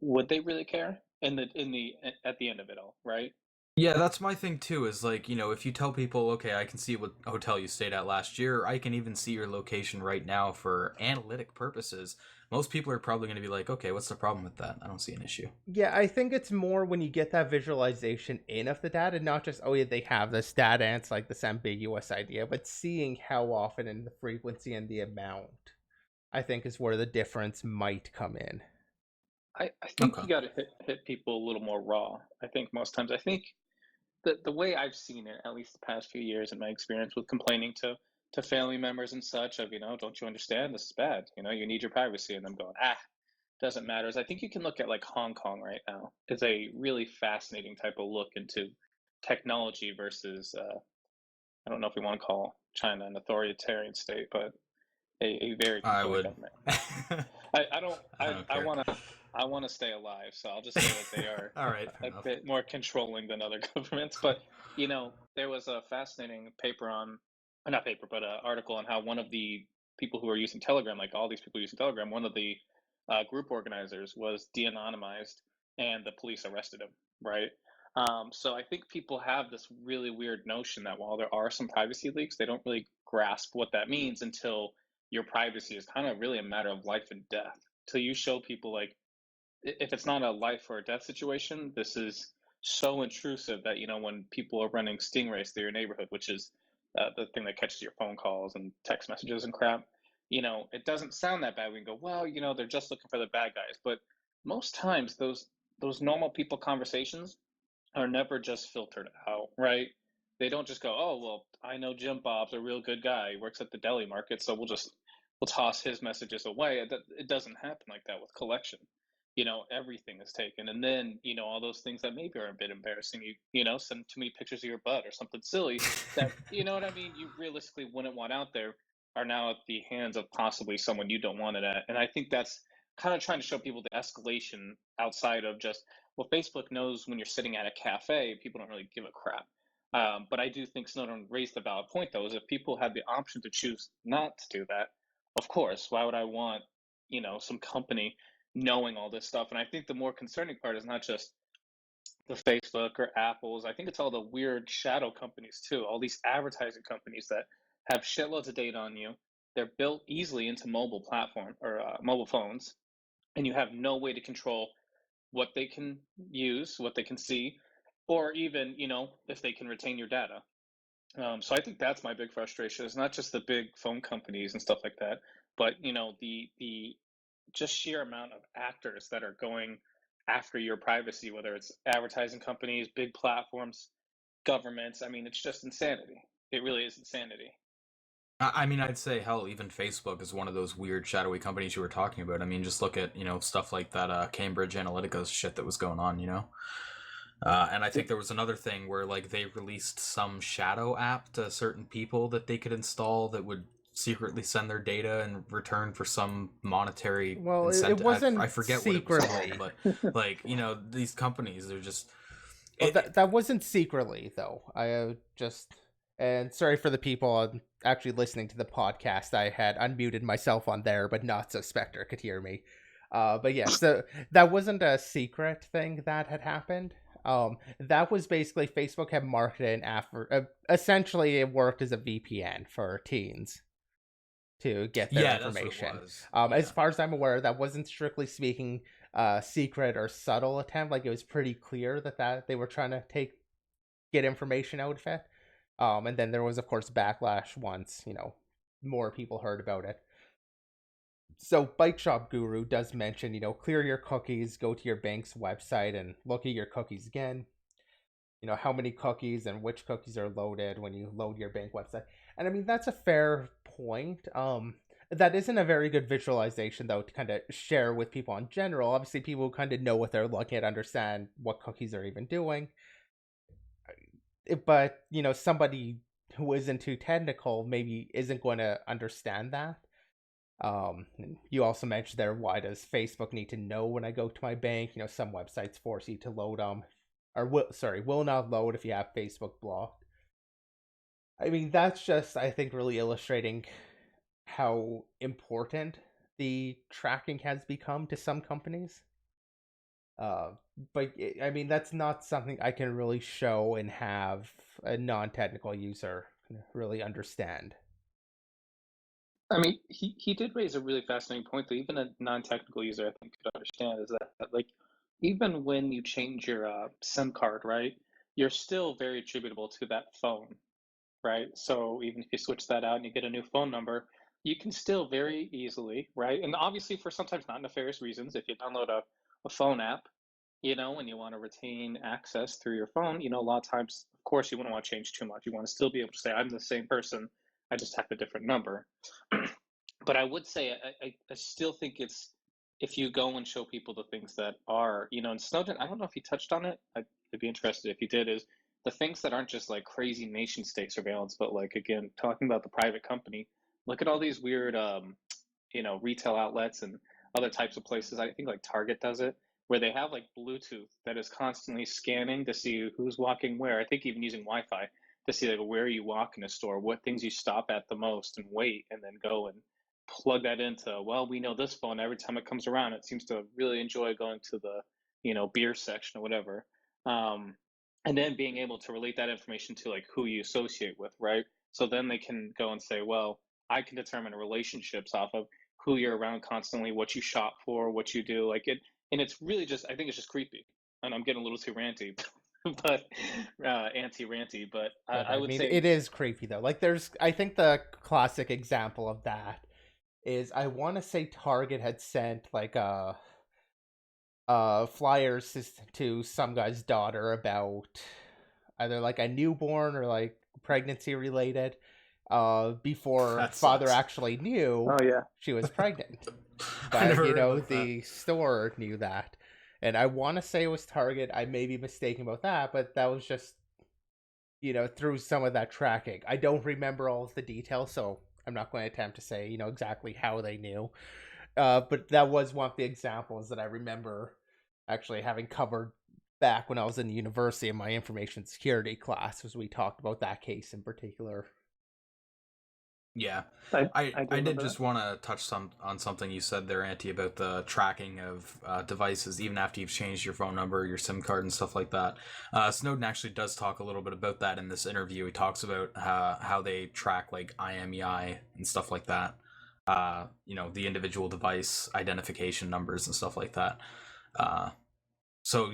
Would they really care at the end of it all, right? Yeah, that's my thing too, is if you tell people, okay, I can see what hotel you stayed at last year, I can even see your location right now for analytic purposes, most people are probably going to be like, okay, what's the problem with that? I don't see an issue. Yeah, I think it's more when you get that visualization in of the data, not just, oh yeah, they have this data and it's this ambiguous idea, but seeing how often and the frequency and the amount, I think, is where the difference might come in. I think you got to hit people a little more raw. I think most times, I think the way I've seen it, at least the past few years in my experience with complaining to family members and such of, don't you understand? This is bad. You need your privacy. And them going, doesn't matter. I think you can look at Hong Kong right now. It's a really fascinating type of look into technology versus, I don't know if we want to call China an authoritarian state, but a very controlling government. I want to stay alive, so I'll just say that they are all right, a bit more controlling than other governments. But there was a fascinating article on how one of the people who are using Telegram, all these people using Telegram, one of the group organizers was de-anonymized, and the police arrested him, right? So I think people have this really weird notion that while there are some privacy leaks, they don't really grasp what that means until your privacy is kind of really a matter of life and death. Till you show people, like, if it's not a life or a death situation, this is so intrusive that, when people are running stingrays through your neighborhood, which is the thing that catches your phone calls and text messages and crap, it doesn't sound that bad. We can go, well, they're just looking for the bad guys. But most times those normal people conversations are never just filtered out, right? They don't just go, oh, well, I know Jim Bob's a real good guy. He works at the deli market, so we'll toss his messages away. It doesn't happen like that with collection. Everything is taken. And then, all those things that maybe are a bit embarrassing, send too many pictures of your butt or something silly that, you know what I mean, you realistically wouldn't want out there, are now at the hands of possibly someone you don't want it at. And I think that's kind of trying to show people the escalation outside of just, well, Facebook knows when you're sitting at a cafe, people don't really give a crap. But I do think Snowden raised a valid point, though, is if people had the option to choose not to do that, of course, why would I want, some company knowing all this stuff? And I think the more concerning part is not just the Facebook or Apples. I think it's all the weird shadow companies too, all these advertising companies that have shitloads of data on you. They're built easily into mobile platform or mobile phones, and you have no way to control what they can use, what they can see, or even, if they can retain your data. So I think that's my big frustration. It's not just the big phone companies and stuff like that, but the just sheer amount of actors that are going after your privacy, whether it's advertising companies, big platforms, governments. I mean, it's just insanity. It really is insanity. I mean, I'd say, hell, even Facebook is one of those weird shadowy companies you were talking about. I mean, just look at, stuff like that Cambridge Analytica shit that was going on, And I think there was another thing where, like, they released some shadow app to certain people that they could install that would secretly send their data in return for some monetary incentive. It wasn't I forget secretly. what it was called, but, like, these companies, they're just... that wasn't secretly, though. And sorry for the people actually listening to the podcast. I had unmuted myself on there, but not so Spectre could hear me. But yeah, so that wasn't a secret thing that had happened. That was basically Facebook had marketed after. Essentially, it worked as a VPN for teens to get their information. As far as I'm aware, that wasn't strictly speaking secret or subtle attempt. Like, it was pretty clear that they were trying to get information out of it. And then there was, of course, backlash once, more people heard about it. So Bike Shop Guru does mention, clear your cookies, go to your bank's website and look at your cookies again. How many cookies and which cookies are loaded when you load your bank website. And I mean, that's a fair point. That isn't a very good visualization, though, to kind of share with people in general. Obviously, people kind of know what they're looking at, understand what cookies are even doing. But, somebody who isn't too technical maybe isn't going to understand that. You also mentioned there, why does Facebook need to know when I go to my bank? Some websites force you to load them, or will not load if you have Facebook blocked. I mean, that's just, I think, really illustrating how important the tracking has become to some companies. But I mean, that's not something I can really show and have a non-technical user really understand. I mean, he did raise a really fascinating point that even a non-technical user, I think, could understand, is that like, even when you change your SIM card, right, you're still very attributable to that phone, right? So even if you switch that out and you get a new phone number, you can still very easily, right? And obviously for sometimes not nefarious reasons, if you download a phone app, and you want to retain access through your phone, a lot of times, of course, you wouldn't want to change too much. You want to still be able to say, I'm the same person, I just have a different number. But I would say, I still think it's, if you go and show people the things that are, and Snowden, I don't know if he touched on it. I'd be interested if he did, is the things that aren't just like crazy nation state surveillance, but like, again, talking about the private company, look at all these weird, retail outlets and other types of places. I think like Target does it, where they have like Bluetooth that is constantly scanning to see who's walking where. I think even using Wi-Fi to see like where you walk in a store, what things you stop at the most and wait, and then go and plug that into, well, we know this phone, every time it comes around, it seems to really enjoy going to the beer section or whatever. And then being able to relate that information to like who you associate with, right? So then they can go and say, well, I can determine relationships off of who you're around constantly, what you shop for, what you do, like it. And it's really just, I think it's just creepy. And I'm getting a little too ranty, but anti-ranty. But I would say it is creepy though. Like I think the classic example of that is, I want to say Target had sent like flyers to some guy's daughter about either like a newborn or like pregnancy related, before father actually knew she was pregnant. But the store knew that. And I want to say it was Target. I may be mistaken about that, but that was just, through some of that tracking. I don't remember all of the details, so I'm not going to attempt to say, exactly how they knew. But that was one of the examples that I remember actually having covered back when I was in university in my information security class, as we talked about that case in particular. Yeah, I did just want to touch on something you said there, Auntie, about the tracking of devices, even after you've changed your phone number, your SIM card, and stuff like that. Snowden actually does talk a little bit about that in this interview. He talks about how they track like IMEI and stuff like that. The individual device identification numbers and stuff like that. So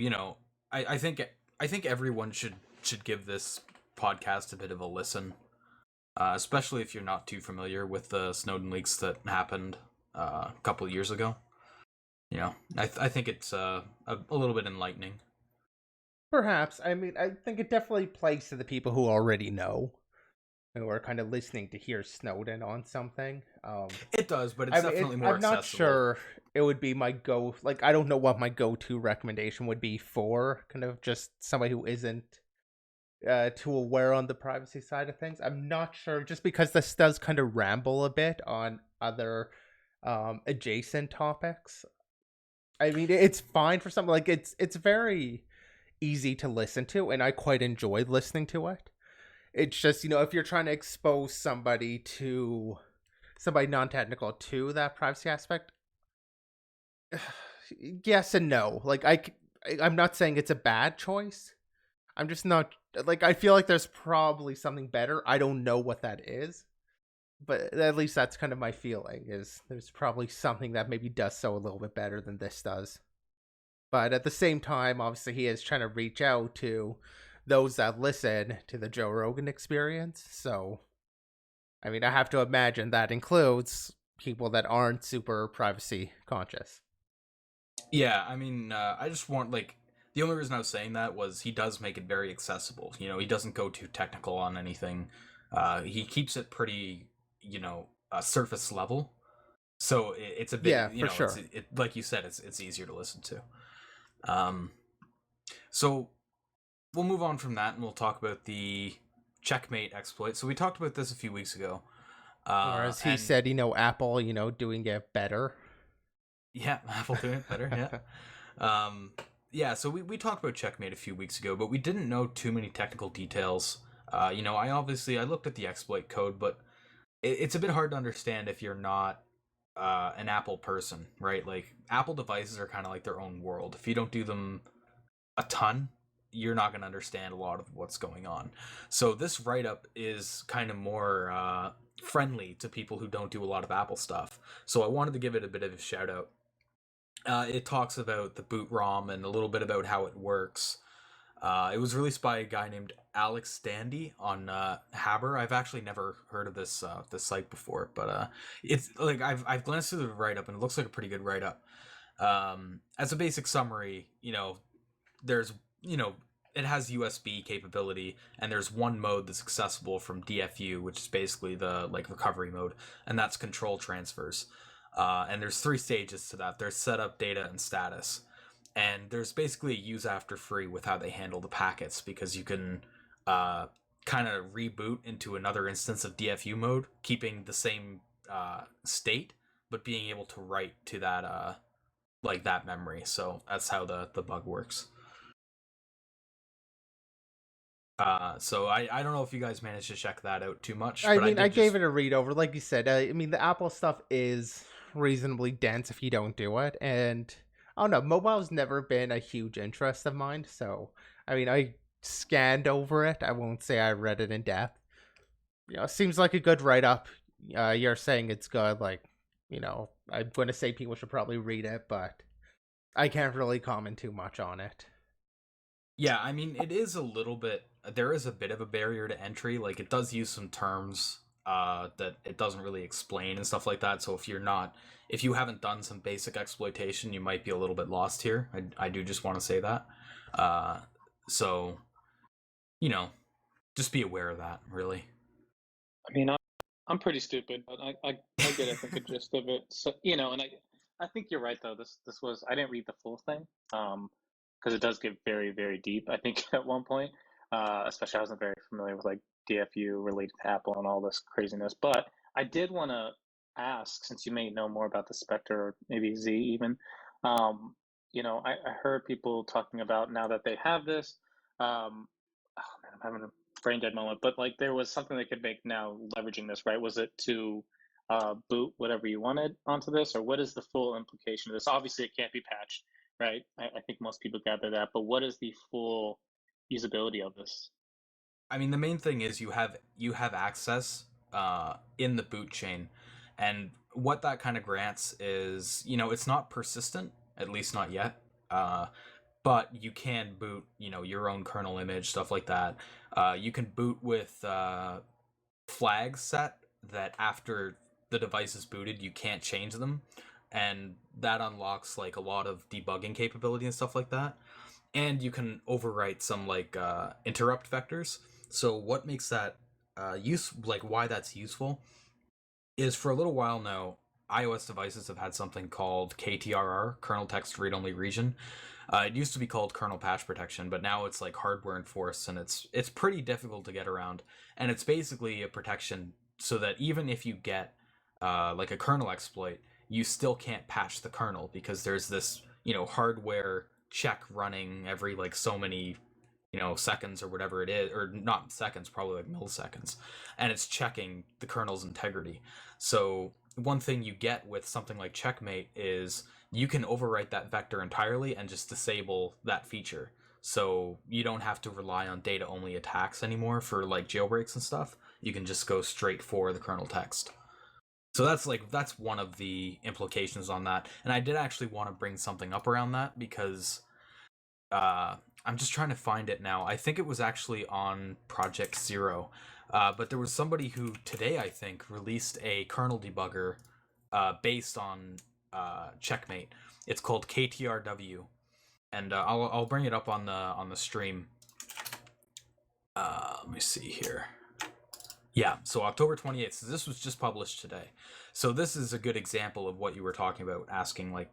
I think everyone should give this podcast a bit of a listen. Especially if you're not too familiar with the Snowden leaks that happened a couple of years ago. I think it's a little bit enlightening. Perhaps. I mean, I think it definitely plays to the people who already know, who are kind of listening to hear Snowden on something. It does, but it's definitely more accessible. I'm not sure it would be my I don't know what my go-to recommendation would be for kind of just somebody who isn't too aware on the privacy side of things. I'm not sure, just because this does kind of ramble a bit on other adjacent topics. I mean, it's fine for something like it's very easy to listen to, and I quite enjoyed listening to it. It's just, if you're trying to expose somebody non-technical to that privacy aspect, yes and no. Like I'm not saying it's a bad choice. I'm just not, like, I feel like there's probably something better. I don't know what that is, but at least that's kind of my feeling, is there's probably something that maybe does so a little bit better than this does. But at the same time, obviously, he is trying to reach out to those that listen to the Joe Rogan Experience. So, I mean, I have to imagine that includes people that aren't super privacy conscious. Yeah, I mean, I just want, like, the only reason I was saying that was he does make it very accessible. He doesn't go too technical on anything. He keeps it pretty, surface level. So it's a bit, for sure. like you said, it's easier to listen to. So we'll move on from that and we'll talk about the checkmate exploit. So we talked about this a few weeks ago. Or as he said, Apple, doing it better. Yeah, Apple doing it better, yeah. Yeah, so we talked about checkmate a few weeks ago, but we didn't know too many technical details. I looked at the exploit code, but it's a bit hard to understand if you're not an Apple person, right? Like, Apple devices are kind of like their own world. If you don't do them a ton, you're not going to understand a lot of what's going on. So this write-up is kind of more friendly to people who don't do a lot of Apple stuff. So I wanted to give it a bit of a shout-out. It talks about the boot ROM and a little bit about how it works. It was released by a guy named Alex Standy on Haber. I've actually never heard of this site before, but it's like I've glanced through the write-up and it looks like a pretty good write-up. As a basic summary, there's it has USB capability, and there's one mode that's accessible from DFU, which is basically the recovery mode, and that's control transfers. And there's 3 stages to that. There's setup, data, and status. And there's basically a use after free with how they handle the packets, because you can kind of reboot into another instance of DFU mode, keeping the same state, but being able to write to that that memory. So that's how the bug works. So I don't know if you guys managed to check that out too much. I but mean, I did gave it a read over. Like you said, I mean, the Apple stuff is reasonably dense if you don't do it. And I don't know, mobile's never been a huge interest of mine. So, I mean, I scanned over it. I won't say I read it in depth. It seems like a good write up. You're saying it's good. Like, I'm going to say people should probably read it, but I can't really comment too much on it. Yeah, I mean, it is a little bit. There is a bit of a barrier to entry. Like, it does use some terms that it doesn't really explain and stuff like that. So if you haven't done some basic exploitation, you might be a little bit lost here. I do just want to say that. So, just be aware of that, really. I mean, I'm pretty stupid, but I get, I think, a gist of it. So, and I think you're right, though. This was, I didn't read the full thing, because it does get very, very deep, I think, at one point. Especially I wasn't very familiar with like DFU related to Apple and all this craziness. But I did want to ask, since you may know more about the Spectre, or maybe Z even, I heard people talking about now that they have this, oh man, I'm having a brain dead moment, but like there was something they could make now leveraging this, right? Was it to boot whatever you wanted onto this, or what is the full implication of this? Obviously, it can't be patched, right? I think most people gather that, but what is the full usability of this? I mean, the main thing is you have access in the boot chain, and what that kind of grants is, it's not persistent, at least not yet. But you can boot, your own kernel image, stuff like that. You can boot with flags set that after the device is booted, you can't change them, and that unlocks like a lot of debugging capability and stuff like that. And you can overwrite some like interrupt vectors. So what makes that why that's useful is, for a little while now, iOS devices have had something called KTRR, kernel text read only region. It used to be called kernel patch protection, but now it's like hardware enforced, and it's pretty difficult to get around. And it's basically a protection so that even if you get like a kernel exploit, you still can't patch the kernel, because there's this hardware check running every like so many seconds or whatever it is, or not seconds, probably like milliseconds, and it's checking the kernel's integrity. So one thing you get with something like Checkmate is you can overwrite that vector entirely and just disable that feature. So you don't have to rely on data only attacks anymore for like jailbreaks and stuff. You can just go straight for the kernel text. So that's one of the implications on that. And I did actually want to bring something up around that, because I'm just trying to find it now. I think it was actually on Project Zero, but there was somebody who today, I think, released a kernel debugger based on Checkmate. It's called KTRW, and I'll bring it up on the stream. Let me see here. Yeah, so October 28th. So this was just published today. So this is a good example of what you were talking about, asking like,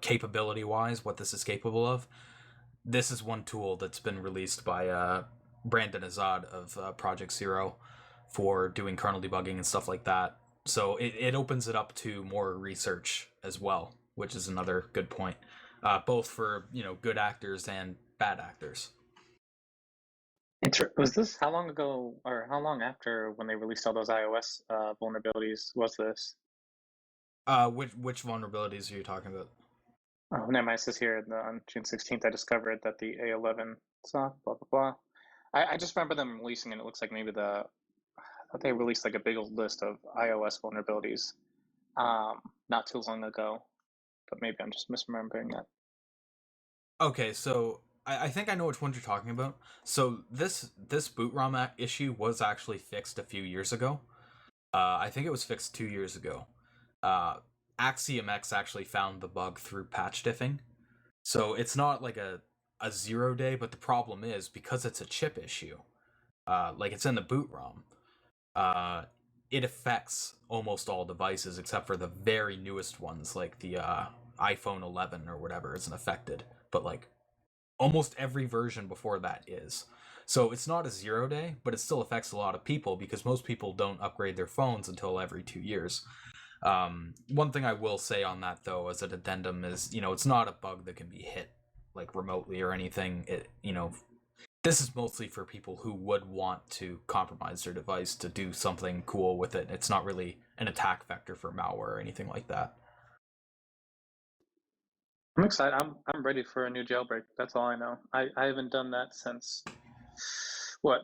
capability-wise, what this is capable of. This is one tool that's been released by Brandon Azad of Project Zero for doing kernel debugging and stuff like that. So it opens it up to more research as well, which is another good point, both for good actors and bad actors. Was this, how long ago, or how long after when they released all those iOS vulnerabilities was this? Which vulnerabilities are you talking about? Oh, never mind. It says here on June 16th, I discovered that the A11 saw blah blah blah. I just remember them releasing, and it looks like maybe I thought they released like a big old list of iOS vulnerabilities not too long ago, but maybe I'm just misremembering that. Okay, so I think I know which ones you're talking about. So this boot ROM issue was actually fixed a few years ago. I think it was fixed 2 years ago. AxiomX actually found the bug through patch diffing. So it's not like a 0 day, but the problem is, because it's a chip issue, like it's in the boot ROM, it affects almost all devices except for the very newest ones, like the iPhone 11 or whatever isn't affected, but like almost every version before that is. So it's not a 0 day, but it still affects a lot of people, because most people don't upgrade their phones until every 2 years. One thing I will say on that, though, as an addendum, is it's not a bug that can be hit like remotely or anything. It this is mostly for people who would want to compromise their device to do something cool with it. It's not really an attack vector for malware or anything like that. I'm excited. I'm ready for a new jailbreak. That's all I know. I haven't done that since what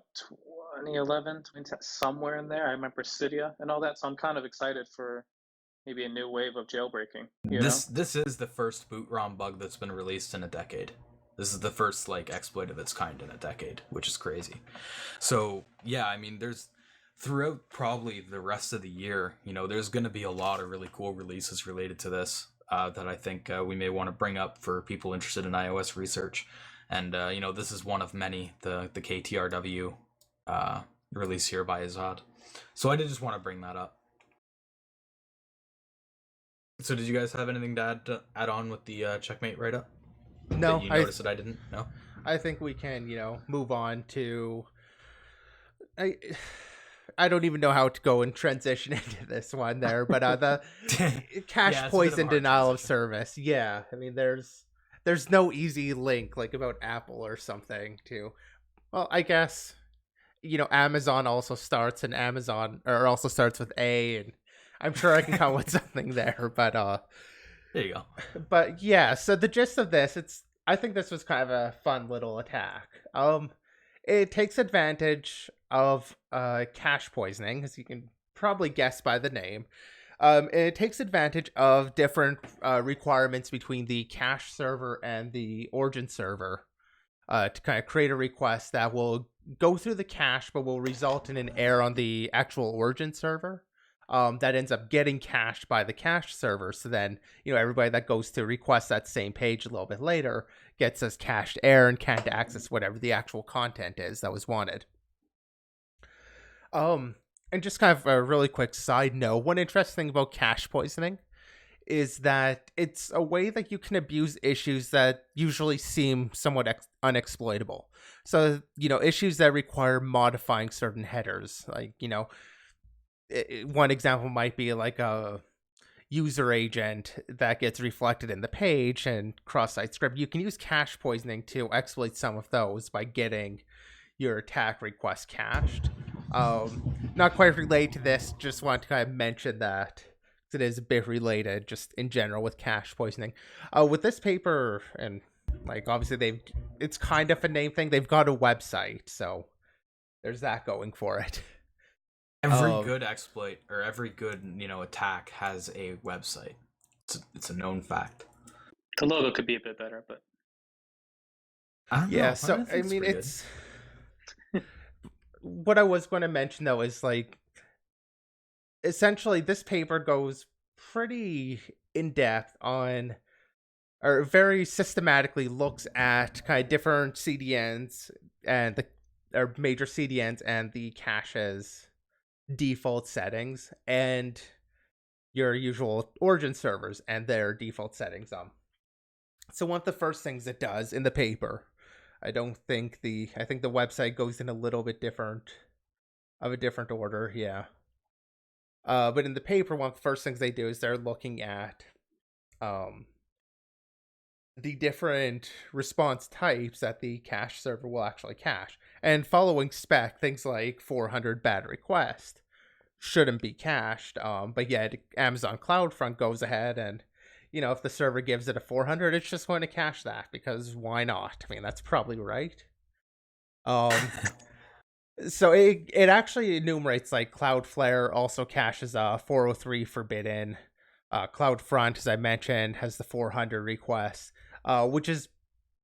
2011, 2010, somewhere in there. I remember Cydia and all that, so I'm kind of excited for maybe a new wave of jailbreaking. This is the first boot ROM bug that's been released in a decade. This is the first like exploit of its kind in a decade, which is crazy. So yeah, I mean, there's throughout probably the rest of the year, there's going to be a lot of really cool releases related to this that I think we may want to bring up for people interested in iOS research. And this is one of many, the KTRW release here by Azad. So I did just want to bring that up. So did you guys have anything to add on with the checkmate write-up? No, you noticed that I didn't. No, I think we can, move on to. I don't even know how to go and transition into this one there, but the cache poison denial of service. Yeah, I mean, there's no easy link like about Apple or something to. Well, I guess Amazon also starts with A, and I'm sure I can come with something there, but there you go. But yeah, so the gist of this, I think this was kind of a fun little attack. It takes advantage of cache poisoning, as you can probably guess by the name. It takes advantage of different requirements between the cache server and the origin server to kind of create a request that will go through the cache, but will result in an error on the actual origin server. That ends up getting cached by the cache server. So then, everybody that goes to request that same page a little bit later gets this cached error and can't access whatever the actual content is that was wanted. And just kind of a really quick side note, one interesting thing about cache poisoning is that it's a way that you can abuse issues that usually seem somewhat unexploitable. So, issues that require modifying certain headers, like, one example might be like a user agent that gets reflected in the page and cross-site script. You can use cache poisoning to exploit some of those by getting your attack request cached. Not quite related to this, just want to kind of mention that it is a bit related just in general with cache poisoning. With this paper, and like obviously it's kind of a name thing, they've got a website, so there's that going for it. Every good exploit or every good, attack has a website. It's a known fact. The logo could be a bit better, but yeah. So I mean, it's what I was going to mention though is like essentially this paper goes pretty in depth on, or very systematically looks at kind of different CDNs and or major CDNs and the caches default settings and your usual origin servers and their default settings. So one of the first things it does in the paper, I think the website goes in a little bit different order, yeah. But in the paper, one of the first things they do is they're looking at the different response types that the cache server will actually cache. And following spec, things like 400 bad request shouldn't be cached. But yet Amazon CloudFront goes ahead and, if the server gives it a 400, it's just going to cache that because why not? I mean, that's probably right. So it actually enumerates like Cloudflare also caches 403 forbidden. CloudFront, as I mentioned, has the 400 requests, which is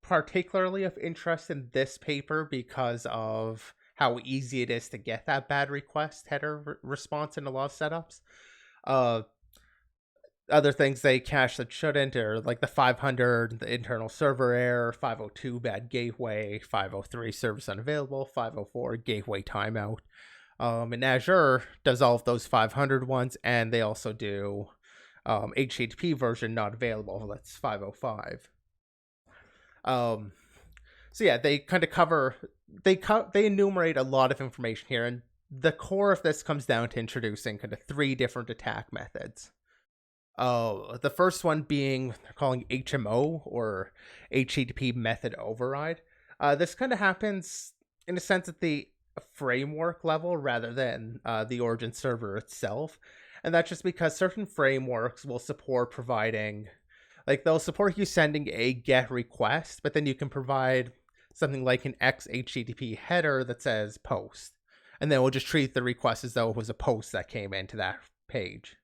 particularly of interest in this paper because of how easy it is to get that bad request header response in a lot of setups. Other things they cache that shouldn't are like the 500, the internal server error, 502 bad gateway, 503 service unavailable, 504 gateway timeout. And Azure does all of those 500 ones, and they also do HTTP version not available. That's 505. So yeah, they kind of cover, they enumerate a lot of information here, and the core of this comes down to introducing kind of 3 different attack methods. The first one being they're calling HMO or HTTP method override. This kind of happens in a sense at the framework level rather than the origin server itself. And that's just because certain frameworks will support providing, like they'll support you sending a GET request, but then you can provide something like an XHTTP header that says post. And then we'll just treat the request as though it was a post that came into that page.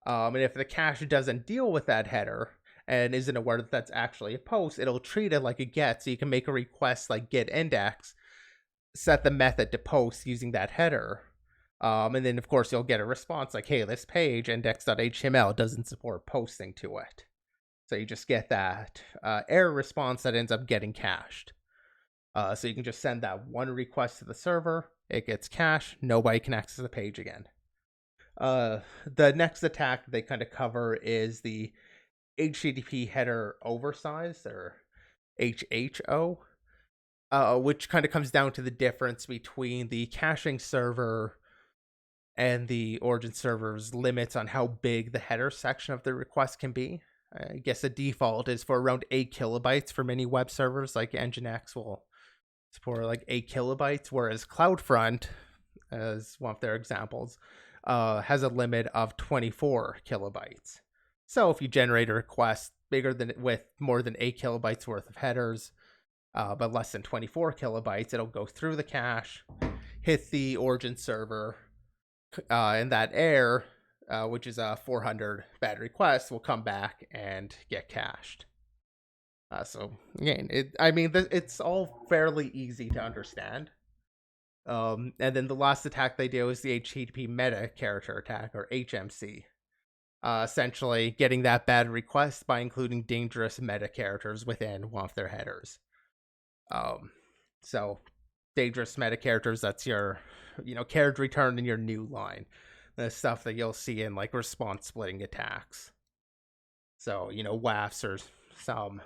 And if the cache doesn't deal with that header and isn't aware that that's actually a post, it'll treat it like a GET. So you can make a request like get index, set the method to post using that header. And then, of course, you'll get a response like, hey, this page, index.html, doesn't support posting to it. So you just get that error response that ends up getting cached. So you can just send that one request to the server. It gets cached. Nobody can access the page again. The next attack they kind of cover is the HTTP header oversize, or HHO, which kind of comes down to the difference between the caching server and the origin server's limits on how big the header section of the request can be. I guess the default is for around 8 kilobytes for many web servers, like Nginx will support like 8 kilobytes, whereas CloudFront, as one of their examples, has a limit of 24 kilobytes. So if you generate a request with more than 8 kilobytes worth of headers, but less than 24 kilobytes, it'll go through the cache, hit the origin server, and that error, which is a 400 bad request, will come back and get cached. So again, it's all fairly easy to understand. And then the last attack they do is the HTTP meta character attack, or HMC. Essentially getting that bad request by including dangerous meta characters within one of their headers. So dangerous meta characters, that's your, carriage return in your new line. The stuff that you'll see in like response splitting attacks. So, WAFs or some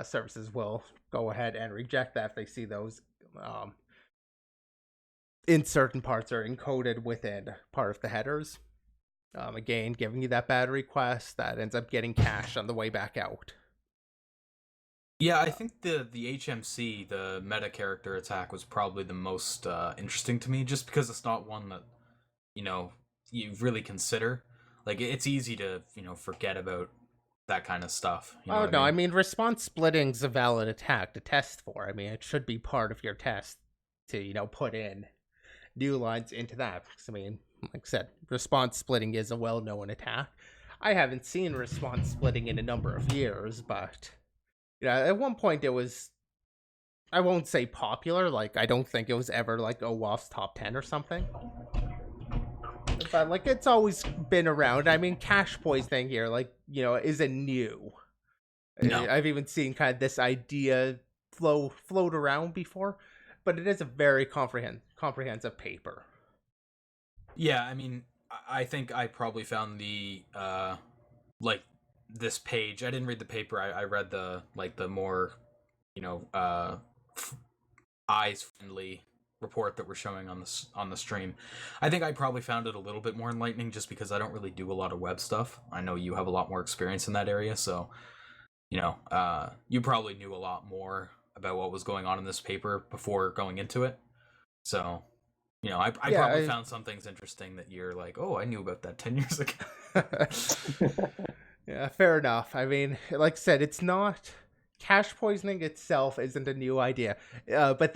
services will go ahead and reject that if they see those in certain parts are encoded within part of the headers. Again, giving you that bad request that ends up getting cached on the way back out. Yeah, I think the HMC, the meta character attack, was probably the most interesting to me, just because it's not one that, you really consider. Like, it's easy to, forget about that kind of stuff. I mean, response splitting's a valid attack to test for. I mean, it should be part of your test to, put in new lines into that. Because, like I said, response splitting is a well-known attack. I haven't seen response splitting in a number of years, but at one point it was, I won't say popular, like I don't think it was ever like OWASP's top 10 or something. But like it's always been around. I mean, cache poisoning here, like, isn't new. No. I've even seen kind of this idea float around before, but it is a very comprehensive paper. Yeah, I think I probably found the this page. I didn't read the paper. I read the more eyes friendly report that we're showing on the stream. I think I probably found it a little bit more enlightening, just because I don't really do a lot of web stuff. I know you have a lot more experience in that area, so you probably knew a lot more about what was going on in this paper before going into it. So I probably found some things interesting that you're like, oh, I knew about that 10 years ago. Yeah, fair enough. I mean, like I said, it's not, cache poisoning itself isn't a new idea, but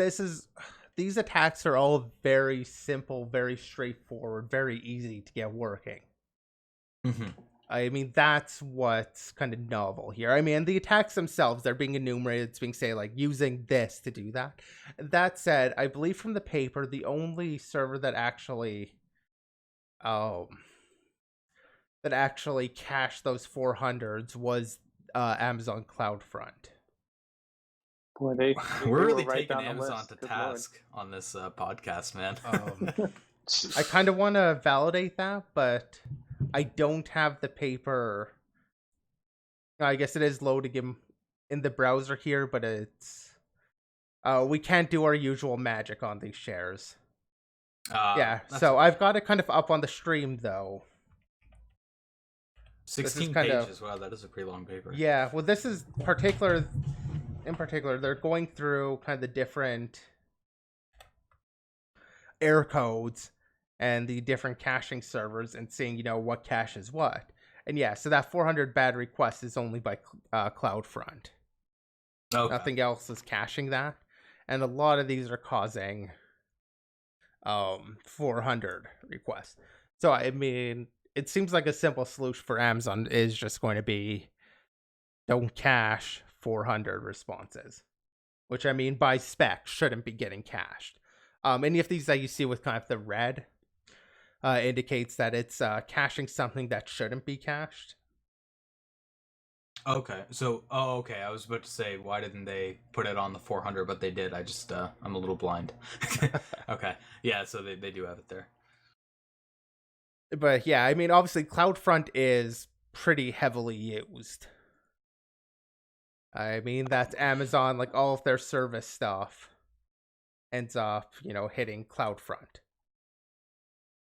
these attacks are all very simple, very straightforward, very easy to get working. Mm-hmm. I mean, that's what's kind of novel here. I mean, the attacks themselves, they're being enumerated. It's being say like using this to do that. That said, I believe from the paper, the only server that actually cached those 400s was Amazon CloudFront. Boy, we're really right taking down the Amazon list. to Good task on this podcast, man. I kind of want to validate that, but I don't have the paper. I guess it is loading in the browser here, but it's we can't do our usual magic on these shares. Yeah, so I've got it kind of up on the stream though. 16 pages. Wow, that is a pretty long paper. Yeah, well, this is particular. in particular, they're going through kind of the different error codes and the different caching servers and seeing, what caches what. And yeah, so that 400 bad requests is only by CloudFront. Okay. Nothing else is caching that. And a lot of these are causing 400 requests. So, I mean, it seems like a simple solution for Amazon is just going to be don't cache 400 responses, which, I mean, by spec shouldn't be getting cached. Any of these that you see with kind of the red indicates that it's caching something that shouldn't be cached. Okay, so, okay, I was about to say, why didn't they put it on the 400, but they did. I just, I'm a little blind. Okay, yeah, so they do have it there. But yeah, I mean, obviously, CloudFront is pretty heavily used. I mean, that's Amazon, like, all of their service stuff ends up, hitting CloudFront.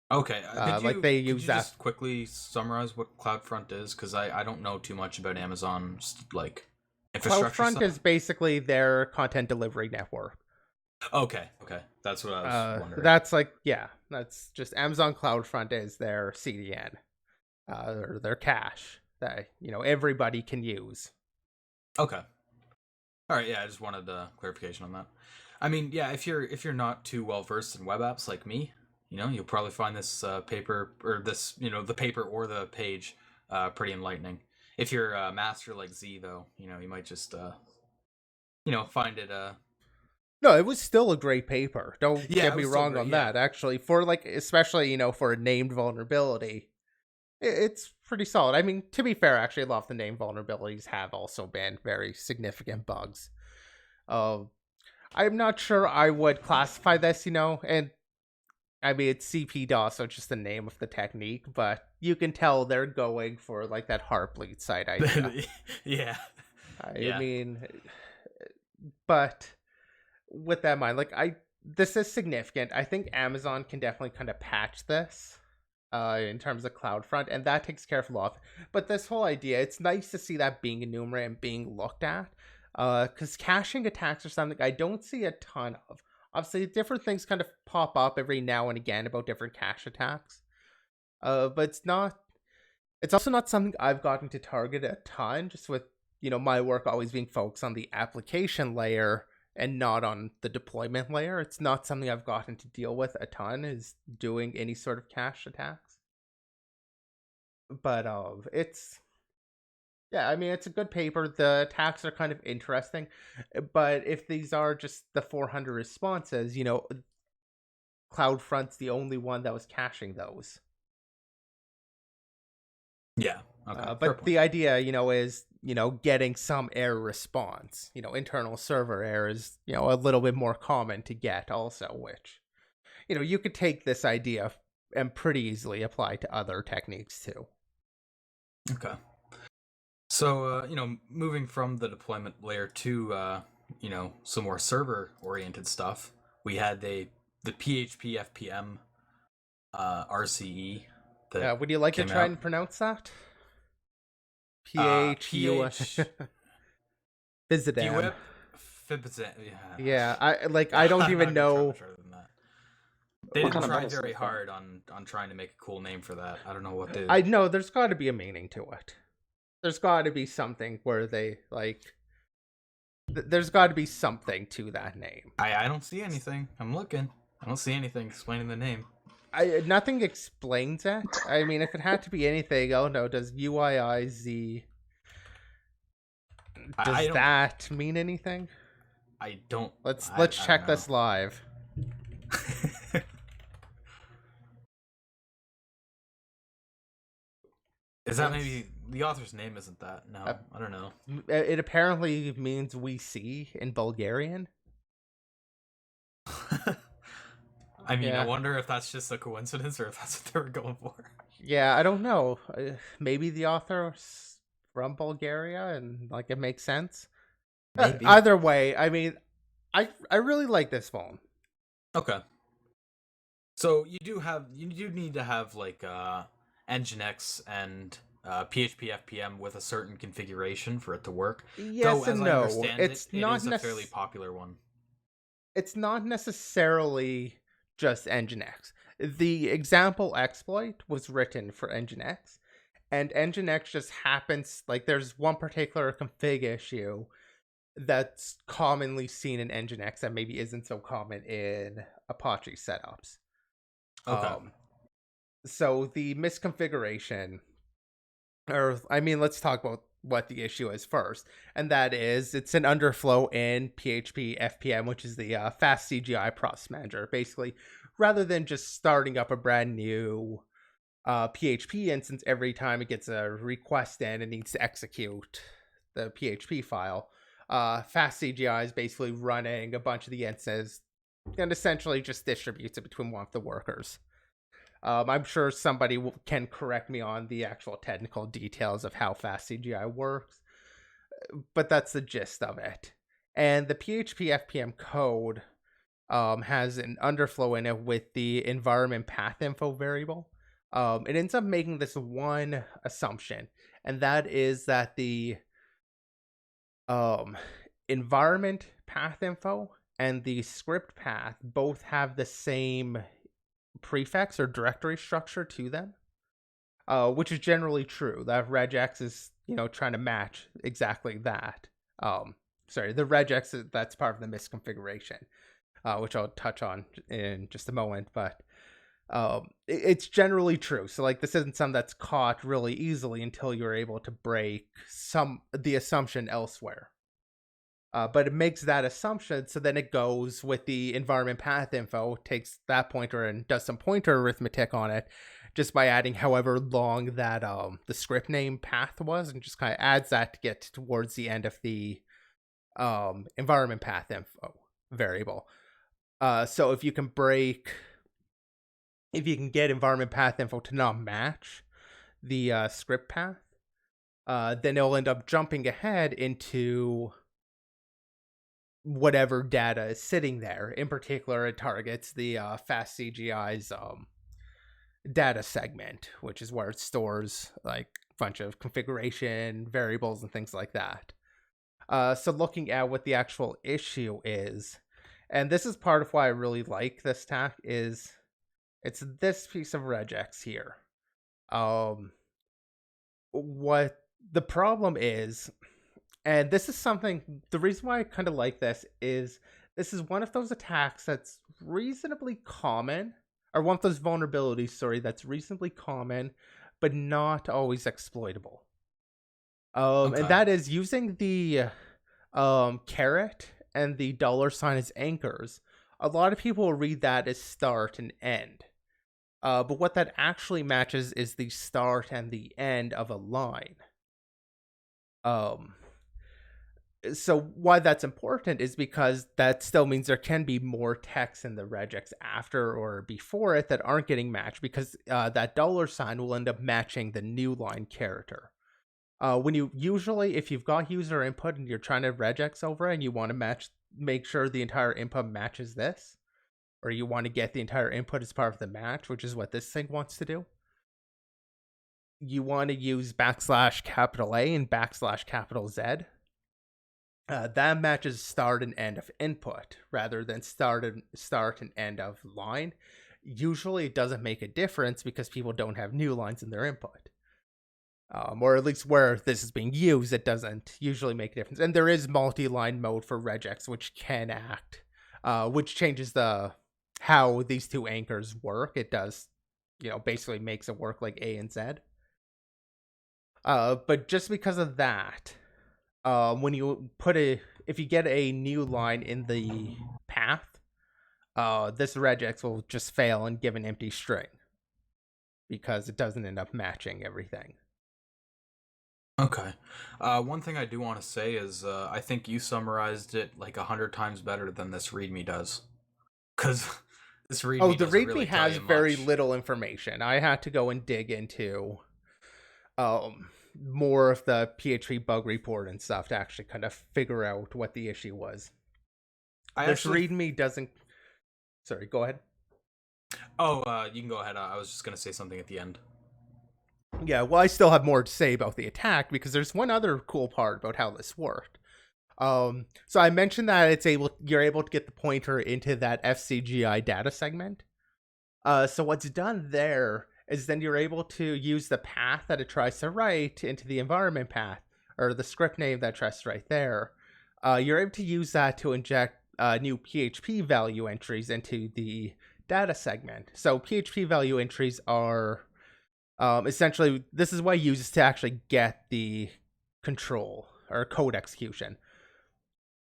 Okay, like they use could you that. just quickly summarize what CloudFront is? Because I don't know too much about Amazon's, like, infrastructure CloudFront stuff. is basically their content delivery network. Okay, that's what I was wondering. That's like, yeah, that's just Amazon CloudFront is their CDN, or their cache that, everybody can use. Okay. All right, yeah, I just wanted clarification on that. I mean, yeah, if you're not too well versed in web apps like me, you'll probably find this paper or this, the paper or the page pretty enlightening. If you're a master like Z, though, you might just find it No, it was still a great paper. Don't Yeah, get it me was still wrong great, on yeah. that. Actually, for like, especially, for a named vulnerability, it's pretty solid. I mean, to be fair, actually, a lot of the named vulnerabilities have also been very significant bugs. I'm not sure I would classify this, and I mean, it's CPDoS, so it's just the name of the technique, but you can tell they're going for like that Heartbleed site idea. Yeah. I mean, but with that in mind, like, this is significant. I think Amazon can definitely kind of patch this in terms of CloudFront, and that takes care of a lot. But this whole idea, it's nice to see that being enumerated and being looked at, because caching attacks are something I don't see a ton of. Obviously, different things kind of pop up every now and again about different cache attacks, but it's also not something I've gotten to target a ton, just with, my work always being focused on the application layer and not on the deployment layer. It's not something I've gotten to deal with a ton, is doing any sort of cache attacks. But yeah, I mean, it's a good paper. The attacks are kind of interesting, but if these are just the 400 responses, CloudFront's the only one that was caching those. Yeah. Okay. But the idea, is, getting some error response. Internal server error is, a little bit more common to get also, which, you could take this idea and pretty easily apply to other techniques too. Okay. So, moving from the deployment layer to, some more server-oriented stuff, we had the PHP-FPM RCE. Would you like to try and pronounce that? PHP. Yeah, I don't even know. They didn't try very hard on trying to make a cool name for that. I don't know what they... I know, there's got to be a meaning to it. There's got to be something where they, like... There's got to be something to that name. I don't see anything. I'm looking. I don't see anything explaining the name. Nothing explains it. I mean, if it had to be anything, oh no, does UIIZ... Does that mean anything? I don't... Let's check this live. Is that maybe... The author's name isn't that. No, I don't know. It apparently means we see in Bulgarian. I mean, yeah. I wonder if that's just a coincidence or if that's what they were going for. Yeah, I don't know. Maybe the author's from Bulgaria and, like, it makes sense. Either way, I mean, I really like this phone. Okay. So you do need to have, like, Nginx and PHP-FPM with a certain configuration for it to work. Yes Though, as and I no. understand It's it not is a fairly popular one. It's not necessarily just Nginx. The example exploit was written for Nginx, and Nginx just happens, like, there's one particular config issue that's commonly seen in Nginx that maybe isn't so common in Apache setups. Okay. So the misconfiguration, or I mean, let's talk about what the issue is first, and that is it's an underflow in PHP-FPM, which is the fast CGI process manager. Basically, rather than just starting up a brand new PHP instance every time it gets a request in and needs to execute the PHP file, fast CGI is basically running a bunch of the instances and essentially just distributes it between one of the workers. I'm sure somebody can correct me on the actual technical details of how fast CGI works, but that's the gist of it. And the PHP-FPM code has an underflow in it with the environment path info variable. It ends up making this one assumption, and that is that the environment path info and the script path both have the same prefix or directory structure to them, which is generally true. That regex is, trying to match exactly that. The regex, that's part of the misconfiguration, which I'll touch on in just a moment, but it's generally true. So, like, this isn't something that's caught really easily until you're able to break the assumption elsewhere. But it makes that assumption, so then it goes with the environment path info, takes that pointer and does some pointer arithmetic on it, just by adding however long that the script name path was, and just kind of adds that to get towards the end of the environment path info variable. So if you can get environment path info to not match the script path, then it'll end up jumping ahead into whatever data is sitting there. In particular, it targets the fast CGI's data segment, which is where it stores like a bunch of configuration variables and things like that. So looking at what the actual issue is, and this is part of why I really like this attack, is it's this piece of regex here. What the problem is, and this is something, the reason why I kind of like this is one of those attacks that's reasonably common, or one of those vulnerabilities, that's reasonably common, but not always exploitable. And that is using the caret and the $ as anchors. A lot of people will read that as start and end. But what that actually matches is the start and the end of a line. So why that's important is because that still means there can be more text in the regex after or before it that aren't getting matched, because that $ will end up matching the new line character. When you usually, if you've got user input and you're trying to regex over it and you want to make sure the entire input matches this, or you want to get the entire input as part of the match, which is what this thing wants to do, you want to use \A and \Z. That matches start and end of input rather than start and end of line. Usually it doesn't make a difference because people don't have new lines in their input. Or at least where this is being used, it doesn't usually make a difference. And there is multi-line mode for regex, which can act, which changes how these two anchors work. It does, basically makes it work like A and Z. But just because of that, when you if you get a new line in the path, this regex will just fail and give an empty string because it doesn't end up matching everything. Okay. One thing I do want to say is I think you summarized it like 100 times better than this README does. Because this README the README really has very little information. I had to go and dig into more of the PHP bug report and stuff to actually kind of figure out what the issue was. This README doesn't... Sorry, go ahead. Oh, you can go ahead. I was just going to say something at the end. Yeah, well, I still have more to say about the attack because there's one other cool part about how this worked. So I mentioned that you're able to get the pointer into that FCGI data segment. So what's done there is then you're able to use the path that it tries to write into the environment path, or the script name that it tries to write there. You're able to use that to inject new PHP value entries into the data segment. So PHP value entries are essentially, this is what it uses to actually get the control or code execution.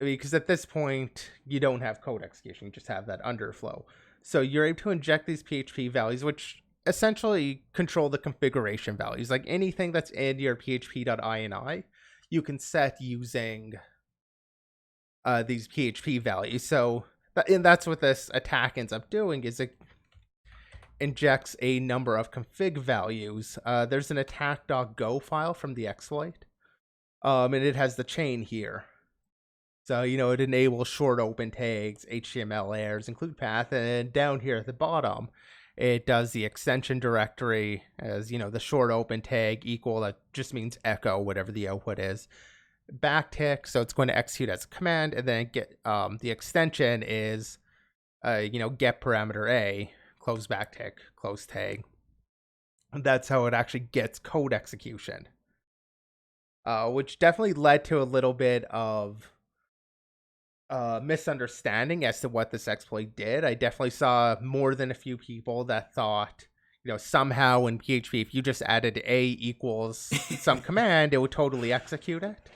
Because at this point, you don't have code execution, you just have that underflow. So you're able to inject these PHP values, which essentially control the configuration values. Like anything that's in your php.ini, you can set using these PHP values. So and that's what this attack ends up doing, is it injects a number of config values. There's an attack.go file from the exploit, and it has the chain here. So, it enables short open tags, HTML errors, include path, and down here at the bottom, it does the extension directory as, the short open tag equal, that just means echo, whatever the output is. Backtick, so it's going to execute as a command, and then get the extension is, get parameter A, close backtick, close tag. And that's how it actually gets code execution, which definitely led to a little bit of misunderstanding as to what this exploit did. I definitely saw more than a few people that thought, somehow in PHP, if you just added A equals some command, it would totally execute it.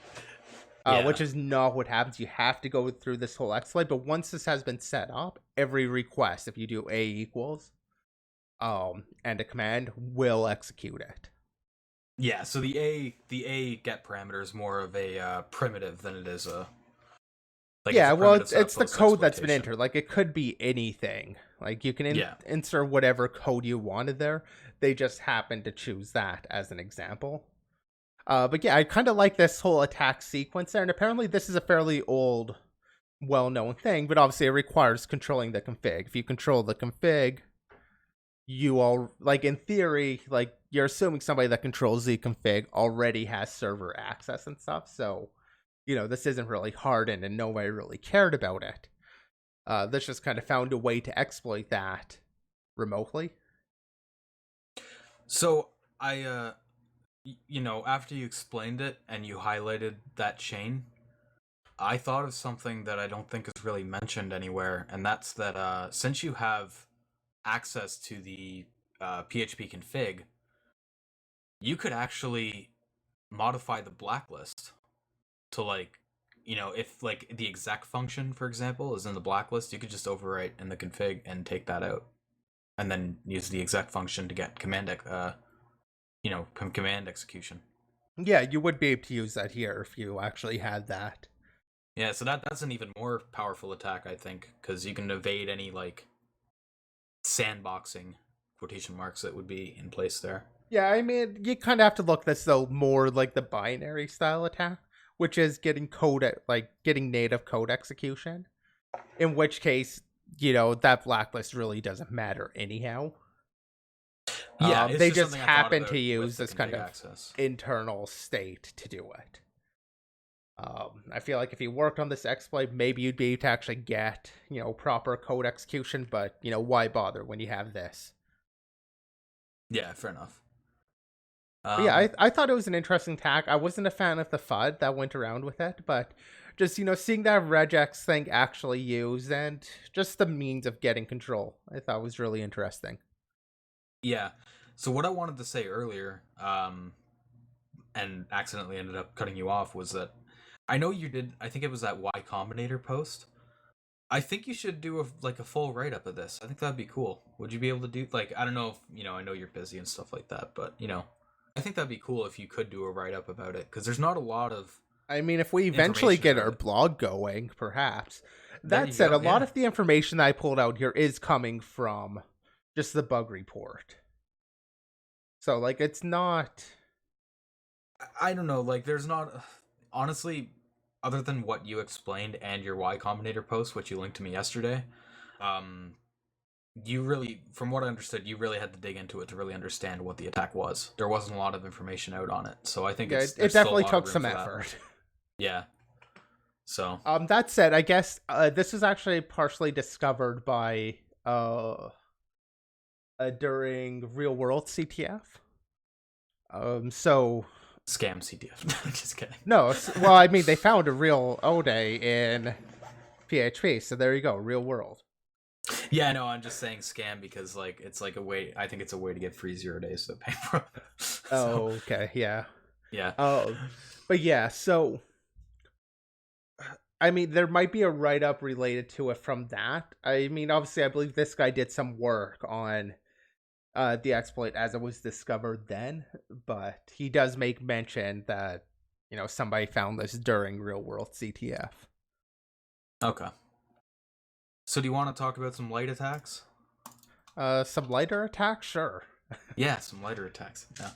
Which is not what happens. You have to go through this whole exploit. But once this has been set up, every request, if you do A equals, and a command, will execute it. Yeah, so the A get parameter is more of a primitive than it is a... it's the code that's been entered. Like, it could be anything. Like, you can insert whatever code you wanted there. They just happen to choose that as an example. But yeah, I kind of like this whole attack sequence there. And apparently this is a fairly old, well-known thing. But obviously it requires controlling the config. If you control the config, in theory, you're assuming somebody that controls the config already has server access and stuff. So... this isn't really hardened and nobody really cared about it. This just kind of found a way to exploit that remotely. So I, after you explained it and you highlighted that chain, I thought of something that I don't think is really mentioned anywhere, and that's that since you have access to the PHP config, you could actually modify the blacklist to if the exec function, for example, is in the blacklist, you could just overwrite in the config and take that out, and then use the exec function to get command execution. Yeah, you would be able to use that here if you actually had that. Yeah, so that's an even more powerful attack, I think, because you can evade any sandboxing quotation marks that would be in place there. Yeah, I mean, you kind of have to look at this though more like the binary style attack, which is getting getting native code execution. In which case, that blacklist really doesn't matter anyhow. Yeah, they just happen to use this kind of internal state to do it. I feel like if you worked on this exploit, maybe you'd be able to actually get, proper code execution, but, why bother when you have this? Yeah, fair enough. I thought it was an interesting attack. I wasn't a fan of the FUD that went around with it, but just, seeing that regex thing actually used and just the means of getting control, I thought was really interesting. Yeah. So what I wanted to say earlier, and accidentally ended up cutting you off, was that I know you did, I think it was that Y Combinator post. I think you should do a full write-up of this. I think that'd be cool. Would you be able to do, I don't know if, I know you're busy and stuff like that, but, I think that'd be cool if you could do a write-up about it, because there's not a lot of... I mean, if we eventually get our blog going, perhaps. That said, a lot of the information that I pulled out here is coming from just the bug report. So, it's not... I don't know, there's not... Honestly, other than what you explained and your Y Combinator post, which you linked to me yesterday, you really, from what I understood, you really had to dig into it to really understand what the attack was. There wasn't a lot of information out on it, so I think Yeah, it's it there's still a definitely lot of took room some for that. effort. Yeah. So That said, I guess this was actually partially discovered by during real world CTF. So scam CTF. Just kidding. no, well, I mean, they found a real Ode in PHP, so there you go, real world. Yeah, no, I'm just saying scam because like it's like a way. I think it's a way to get free 0 days to pay for it. Oh, okay, yeah. Yeah. But yeah, so I mean, there might be a write-up related to it from that. I mean, obviously, I believe this guy did some work on the exploit as it was discovered then, but he does make mention that, somebody found this during real-world CTF. Okay. So do you want to talk about some light attacks? Some lighter attacks? Sure. Yeah, some lighter attacks. Yeah.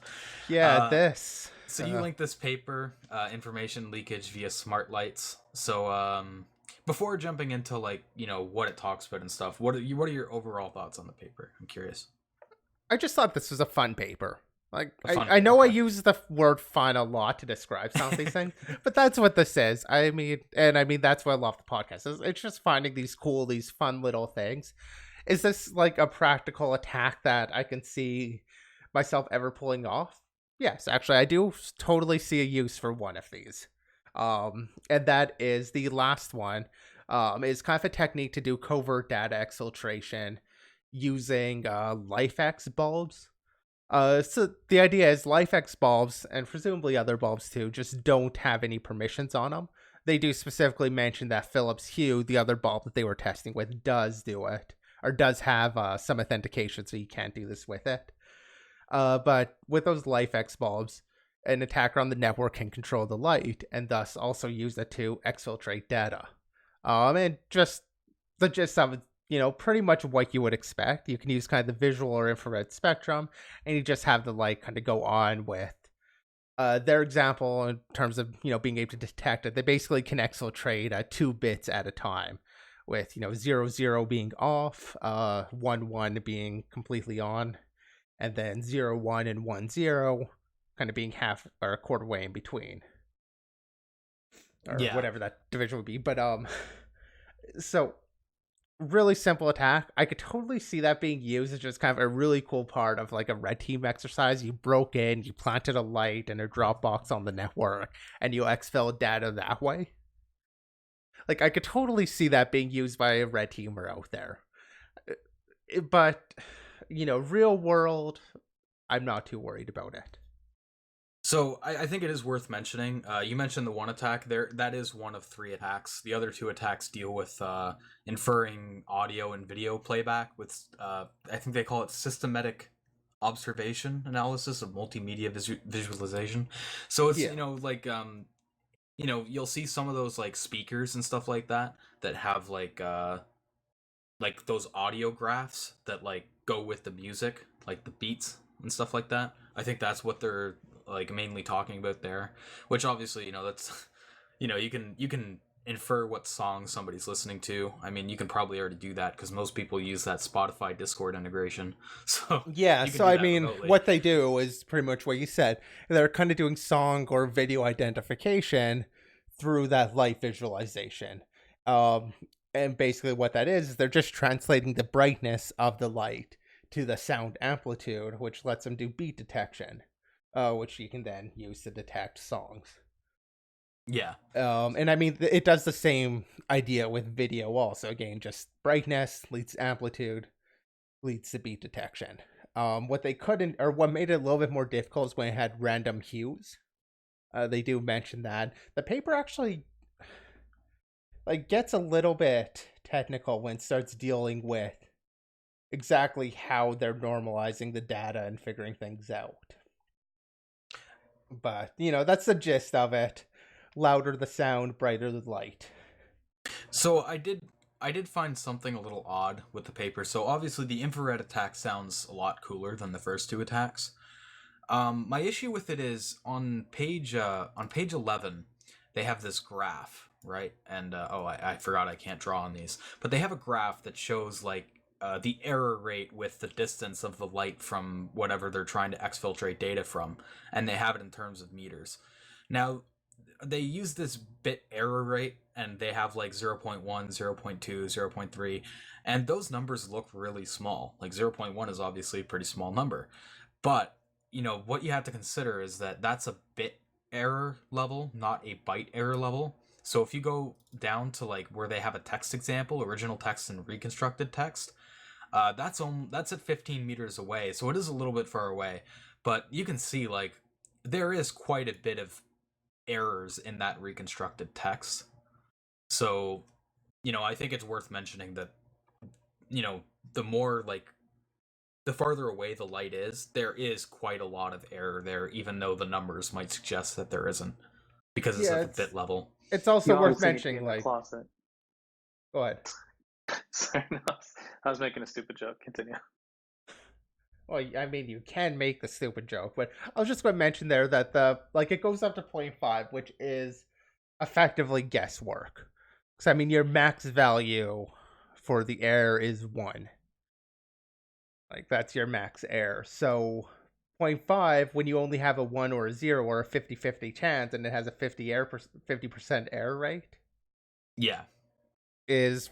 Yeah, this. So you linked this paper, information leakage via smart lights. So before jumping into like what it talks about and stuff, what are your overall thoughts on the paper? I'm curious. I just thought this was a fun paper. Like I know I use the word fun a lot to describe some of these things, but that's what this is. I mean that's what I love the podcast. It's just finding these fun little things. Is this like a practical attack that I can see myself ever pulling off? Yes, actually, I do totally see a use for one of these. And that is the last one. Is kind of a technique to do covert data exfiltration using LifeX bulbs. So the idea is LifeX bulbs, and presumably other bulbs too, just don't have any permissions on them. They do specifically mention that Philips Hue, the other bulb that they were testing with, does do it, or does have some authentication, so you can't do this with it. But with those LifeX bulbs, an attacker on the network can control the light, and thus also use it to exfiltrate data. And just the gist of it, pretty much what you would expect. You can use kind of the visual or infrared spectrum, and you just have the light kind of go on with their example in terms of, being able to detect it. They basically can exfiltrate 2 bits at a time, with, 0, 0 being off, 1, 1 being completely on, and then 0, 1, and 1, 0 kind of being half or a quarter way in between. Or whatever that division would be. But, so really simple attack. I could totally see that being used as just kind of a really cool part of like a red team exercise. You broke in, you planted a light and a Dropbox on the network, and you exfil data that way. Like, I could totally see that being used by a red teamer out there. But, real world, I'm not too worried about it. So I think it is worth mentioning. You mentioned the one attack there. That is one of 3 attacks. The other 2 attacks deal with inferring audio and video playback with, I think they call it systematic observation analysis of multimedia visualization. So it's, you'll see some of those like speakers and stuff like that have like those audio graphs that like go with the music, like the beats and stuff like that. I think that's what they're like mainly talking about there, which obviously that's you can infer what song somebody's listening to. I mean, you can probably already do that because most people use that Spotify Discord integration. So yeah, so I mean remotely. What they do is pretty much what you said. They're kind of doing song or video identification through that light visualization, and basically what that is they're just translating the brightness of the light to the sound amplitude, which lets them do beat detection, which you can then use to detect songs. Yeah. And I mean, it does the same idea with video also. Again, just brightness leads amplitude, leads to beat detection. What they couldn't, or what made it a little bit more difficult is when it had random hues. They do mention that. The paper actually like gets a little bit technical when it starts dealing with exactly how they're normalizing the data and figuring things out. But, that's the gist of it. Louder the sound, brighter the light. So I did find something a little odd with the paper. So obviously the infrared attack sounds a lot cooler than the first 2 attacks. My issue with it is on page 11, they have this graph, right? And I forgot I can't draw on these, but they have a graph that shows like the error rate with the distance of the light from whatever they're trying to exfiltrate data from, and they have it in terms of meters. Now, they use this bit error rate, and they have like 0.1, 0.2, 0.3, and those numbers look really small. Like 0.1 is obviously a pretty small number, but what you have to consider is that that's a bit error level, not a byte error level. So if you go down to like where they have a text example, original text and reconstructed text, that's at 15 meters away. So it is a little bit far away, but you can see like there is quite a bit of errors in that reconstructed text. So, I think it's worth mentioning that, the more like the farther away the light is, there is quite a lot of error there, even though the numbers might suggest that there isn't, because it's at the bit level. It's also You worth honestly mentioning, in the like, closet. go ahead. Sorry, no, I was making a stupid joke. Continue. Well, I mean, you can make the stupid joke, but I was just going to mention there that it goes up to 0.5, which is effectively guesswork. Because, I mean, your max value for the error is 1. Like, that's your max error. So, 0.5, when you only have a 1 or a 0 or a 50-50 chance, and it has a 50% error rate. Yeah. Is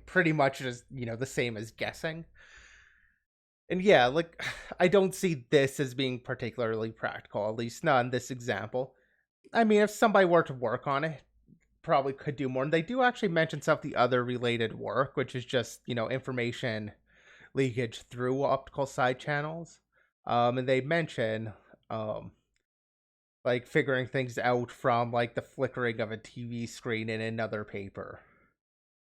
pretty much just, the same as guessing. And yeah, like, I don't see this as being particularly practical, at least not in this example. I mean, if somebody were to work on it, probably could do more. And they do actually mention some of the other related work, which is just, information leakage through optical side channels. And they mention, like, figuring things out from, like, the flickering of a TV screen in another paper.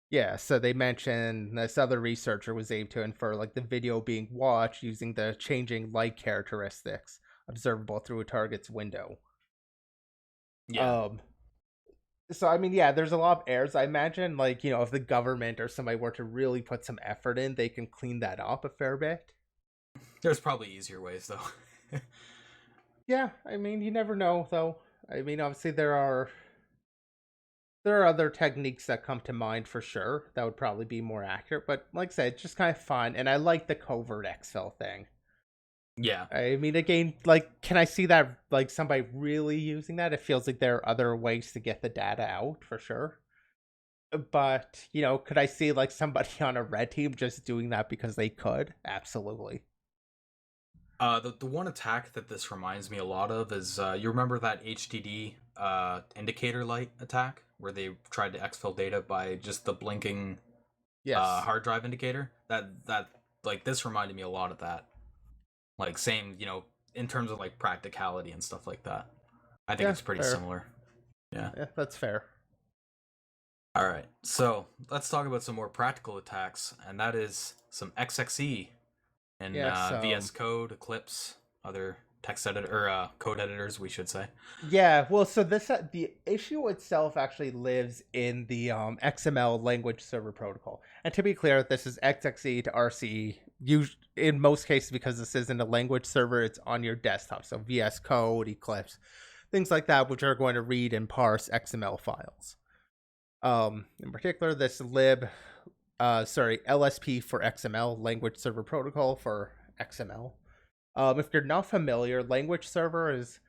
Yeah, so they mentioned this other researcher was able to infer like the video being watched using the changing light characteristics observable through a target's window. Yeah. So I mean, yeah, there's a lot of errors. I imagine, like, if the government or somebody were to really put some effort in, they can clean that up a fair bit. There's probably easier ways though. Yeah, I mean, you never know though. I mean, obviously there are other techniques that come to mind for sure that would probably be more accurate, but like I said, it's just kind of fun, and I like the covert exfil thing. Yeah. I mean, again, like, can I see that, like, somebody really using that? It feels like there are other ways to get the data out, for sure. But, could I see, like, somebody on a red team just doing that because they could? Absolutely. The one attack that this reminds me a lot of is, you remember that HDD indicator light attack where they tried to exfil data by just the blinking hard drive indicator? That like, this reminded me a lot of that. Like, same, in terms of like practicality and stuff like that. I think it's pretty similar. Yeah, that's fair. All right, so let's talk about some more practical attacks, and that is some XXE and VS Code, Eclipse, other text editor or code editors, we should say. Yeah, well, so this the issue itself actually lives in the XML language server protocol. And to be clear, this is XXE to RCE. In most cases, because this isn't a language server, it's on your desktop. So VS Code, Eclipse, things like that, which are going to read and parse XML files. In particular, this LSP for XML, language server protocol for XML. If you're not familiar, language server is,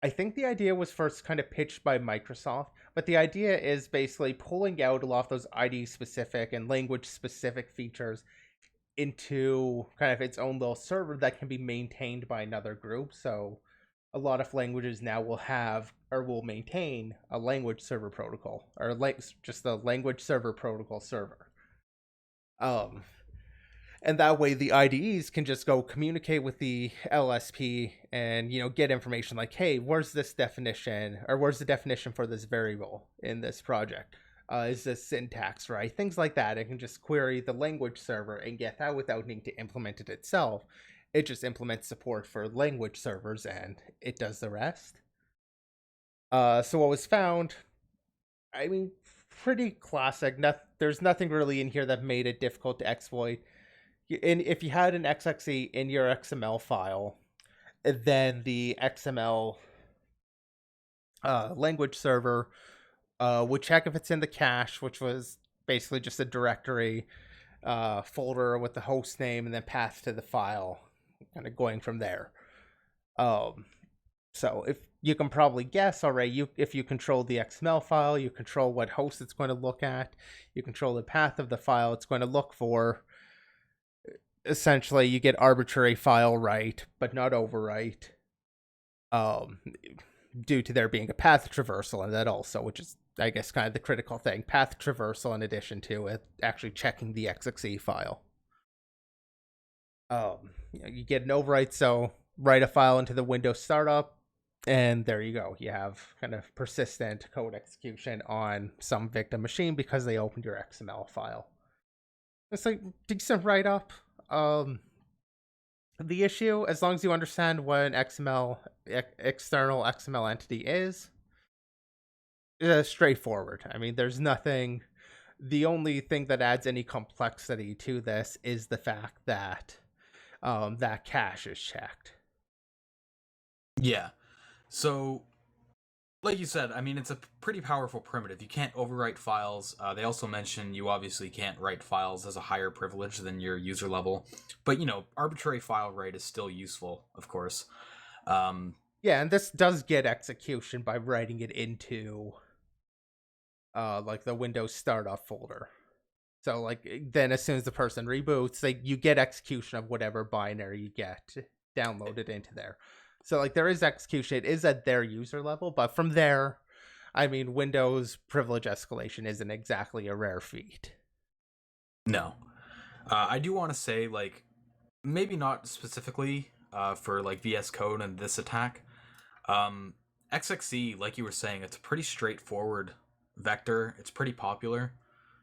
I think the idea was first kind of pitched by Microsoft, but the idea is basically pulling out a lot of those IDE-specific and language-specific features into kind of its own little server that can be maintained by another group. So a lot of languages now will have or will maintain a language server protocol, or just the language server protocol server. And that way the IDEs can just go communicate with the LSP and, get information like, hey, where's this definition, or where's the definition for this variable in this project? Is this syntax right? Things like that. It can just query the language server and get that without needing to implement it itself. It just implements support for language servers and it does the rest. So what was found, I mean, pretty classic. There's nothing really in here that made it difficult to exploit. And if you had an XXE in your XML file, then the XML language server would check if it's in the cache, which was basically just a directory, folder with the host name and then path to the file, kind of going from there. So if you can probably guess already, if you control the XML file, you control what host it's going to look at, you control the path of the file it's going to look for. Essentially, you get arbitrary file write, but not overwrite, due to there being a path traversal in that also, which is, I guess, kind of the critical thing. Path traversal in addition to it actually checking the XXE file. You get an overwrite, so write a file into the Windows startup, and there you go. You have kind of persistent code execution on some victim machine because they opened your XML file. It's like decent write-up. The issue, as long as you understand what an external XML entity is straightforward. I mean, there's nothing. The only thing that adds any complexity to this is the fact that that cache is checked. Yeah. So, like you said, I mean, it's a pretty powerful primitive. You can't overwrite files. They also mention you obviously can't write files as a higher privilege than your user level. But, arbitrary file write is still useful, of course. Yeah, and this does get execution by writing it into, like, the Windows startup folder. So, like, then as soon as the person reboots, you get execution of whatever binary you get downloaded into there. So, like, there is execution. It is at their user level, but from there, I mean, Windows privilege escalation isn't exactly a rare feat. No. I do want to say, like, maybe not specifically for, like, VS Code and this attack. XXE, like you were saying, it's a pretty straightforward vector. It's pretty popular.